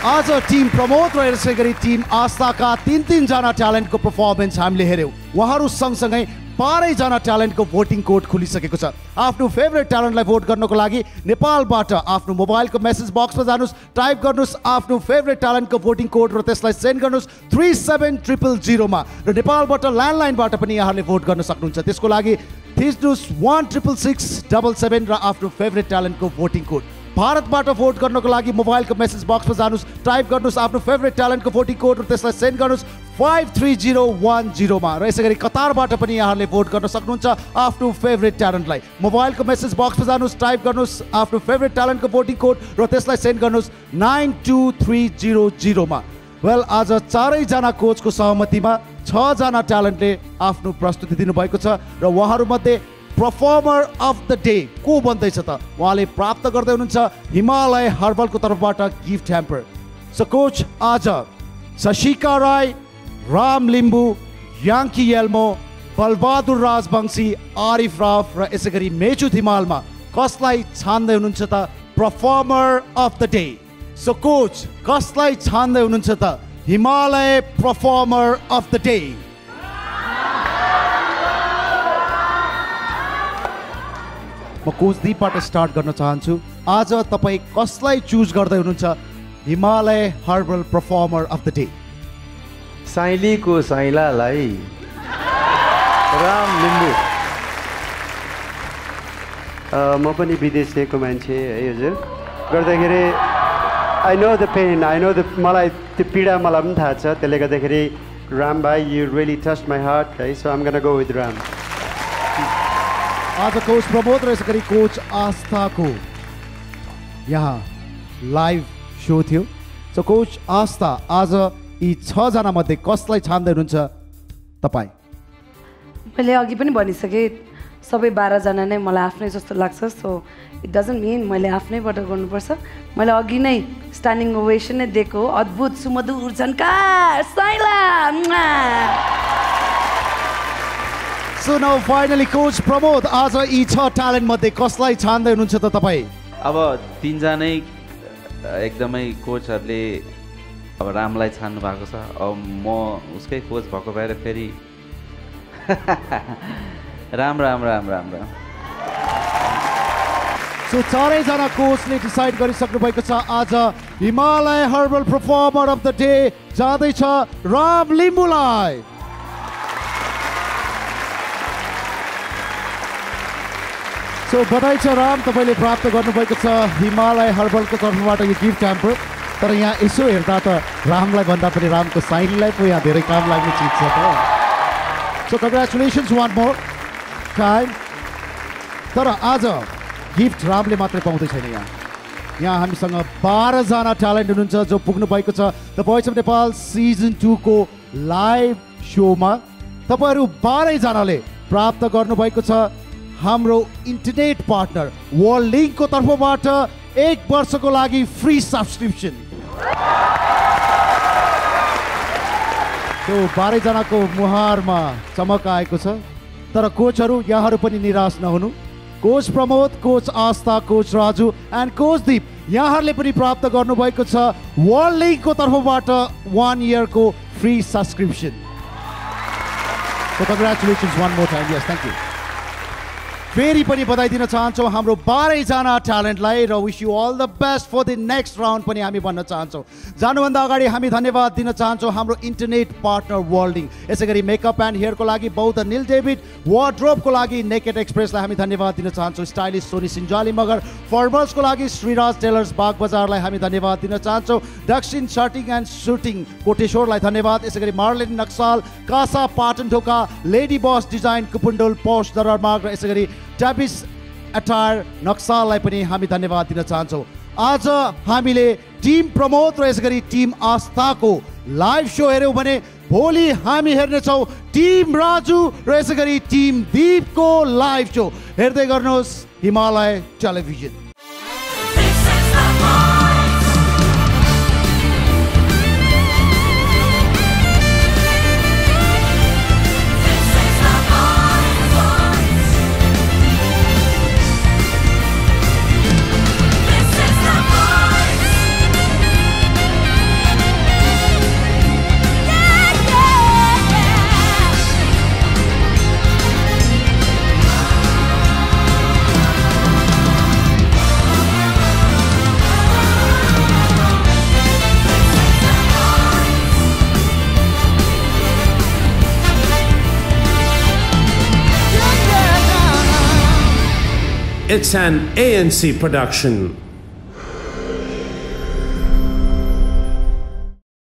आज टिम प्रमोद र यसै गरी टिम आस्थाका तीन जना ट्यालेन्टको पर्फर्मेन्स हामीले हेर्यौँ। उहाँहरू सँगसँगै 12 जना ट्यालेन्टको भोटिङ कोड खुलिसकेको छ। आफ्नो फेभरेट ट्यालेन्टलाई भोट गर्नको लागि नेपालबाट आफ्नो मोबाइलको मेसेज बक्समा जानुहोस्, टाइप गर्नुहोस् आफ्नो फेभरेट ट्यालेन्टको भोटिङ कोड र त्यसलाई सेन्ड गर्नुहोस् 37000 मा। र नेपालबाट ल्यान्डलाइनबाट पनि यहाँहरूले भोट गर्न सक्नुहुन्छ। त्यसको लागि थिच्नुहोस् 16667 र आफ्नो फेभरेट ट्यालेन्टको भोटिङ कोड। भारतबाट भोट गर्नको लागि मोबाइलको मेसेज बक्समा जानुहोस्, टाइप गर्नुहोस् आफ्नो फेभरेट ट्यालेन्टको भोटिङ कोड र त्यसलाई सेन्ड गर्नुहोस् 53010 मा। र यसै गरी कतारबाट पनि यहाँहरूले भोट गर्न सक्नुहुन्छ आफ्नो फेभरेट ट्यालेन्टलाई। मोबाइलको मेसेज बक्समा जानुहोस्, टाइप गर्नुहोस् आफ्नो फेभरेट ट्यालेन्टको भोटिङ कोड र त्यसलाई सेन्ड गर्नुहोस् 92300 मा। वेल, आज 4 जना कोचको सहमतिमा 6 जना ट्यालेन्टले आफ्नो प्रस्तुति दिनुभएको छ र उहाँहरूमध्ये परफर्मर अफ द डे को बन्दैछ त उहाँले प्राप्त गर्दै हुनुहुन्छ हिमालय हर्बलको तर्फबाट गिफ्ट ह्याम्पर। सो कोच, आज शशिका राई, राम लिम्बू, याङ्की येल्मो, बलबहादुर राजवंशी, आरिफ राफ र यसै गरी मेचु धिमालमा कसलाई छान्दै हुनुहुन्छ त performer of the day? So coach, कसलाई छान्दै हुनुहुन्छ त Himalaya performer of the day? म कोच दीपबाट स्टार्ट गर्न चाहन्छु। आज तपाईँ कसलाई चुज गर्दै हुनुहुन्छ Himalaya herbal performer of the day? साइलीको साइलालाई राम लिम्बू। म पनि विदेशीको मान्छे है हजुर, गर्दाखेरि I know the pain, I know the, मलाई त्यो पीडा मलाई पनि थाहा छ। त्यसले गर्दाखेरि राम भाइ, you really touch my heart है। So I'm gonna go with Ram. आज कोच प्रमोद र यसै गरी कोच आस्थाको यहाँ लाइभ सो थियो। सो कोच आस्था, आज यी 6 जना मध्ये कसलाई छान्दै हुनुहुन्छ तपाईँ? मैले अघि पनि भनिसकेँ, सबै 12 जना नै मलाई आफ्नै जस्तो लाग्छ। सो इट डजन्ट मिन मैले आफ्नैबाट गर्नुपर्छ। मैले अघि नै स्ट्यान्डिङ ओभेसन नै दिएको, अद्भुत सुमधुर झन्कार साइला। So now finally coach Pramod, आज यी 6 ट्यालेन्ट मध्ये कसलाई छान्दै हुनुहुन्छ त तपाईँ? अब 3 जनै एकदमै कोचहरूले अब रामलाई छान्नु भएको छ। अब म उसकै कोच भएको भएर फेरि राम राम राम राम राम। सो 4 जना कोचले डिसाइड गरिसक्नु भएको छ आज Himalaya herbal performer of the day जाँदैछ राम लिम्बूलाई। सो बधाई छ राम, तपाईँले प्राप्त गर्नुभएको छ हिमालय हर्बलको तर्फबाट यो गिफ्ट ह्याम्पर। तर यहाँ यसो हेर्दा त रामलाई भन्दा पनि रामको साइनलाई पो यहाँ धेरै काम लाग्ने चिज छ त। So congratulations one more time. तर आज गिफ्ट रामले मात्रै पाउँदै छैन। यहाँ हामीसँग 12 जना ट्यालेन्ट हुनुहुन्छ जो पुग्नु भएको छ the voice of Nepal season 2 को लाइभ सोमा। तपाईँहरू 12 जनाले प्राप्त गर्नुभएको छ हाम्रो इन्टरनेट पार्टनर वर्ल्ड लिङ्कको तर्फबाट 1 वर्षको लागि फ्री सब्सक्रिप्सन। तो 12 जनाको मुहारमा चमक आएको छ। तर कोचहरू यहाँहरू पनि निराश नहुनु। Coach Pramod, coach Aastha, coach Raju and coach Deep यहाँहरूले पनि प्राप्त गर्नुभएको छ वर्ल्ड लिङ्कको तर्फबाट 1 इयरको free subscription. So congratulations one more time. Yes, thank you. फेरि पनि बधाई दिन चाहन्छौँ हाम्रो 12 जना ट्यालेन्टलाई र wish you all the best for the next round पनि हामी भन्न चाहन्छौँ। जानुभन्दा अगाडि हामी धन्यवाद दिन चाहन्छौँ हाम्रो इन्टरनेट पार्टनर वर्ल्डिङ, यसै गरी मेकअप एन्ड हेयरको लागि बौद्ध निल डेभिड, वार्ड्रोबको लागि नेकेड एक्सप्रेसलाई हामी धन्यवाद दिन चाहन्छौँ। स्टाइलिस्ट सोनी सिन्जाली मगर, फर्मल्सको लागि श्रीराज टेलर्स बाग बजारलाई हामी धन्यवाद दिन चाहन्छौँ। दक्षिण सर्टिङ एन्ड सुटिङ कोटेश्वरलाई धन्यवाद। यसै गरी मार्लिन नक्साल, कासा पाटन ढोका, लेडी बस डिजाइन कुपुन्डोल पोस्ट दरबारमार्ग र यसै गरी ट्याबिस अटायर नक्साललाई पनि हामी धन्यवाद दिन चाहन्छौँ। आज हामीले टिम प्रमोद र यसै गरी टिम आस्थाको लाइभ सो हेऱ्यौँ भने भोलि हामी हेर्नेछौँ टिम राजु र यसै गरी टिम दीपको लाइभ सो हेर्दै गर्नुहोस् Himalaya television. It's an ANC production.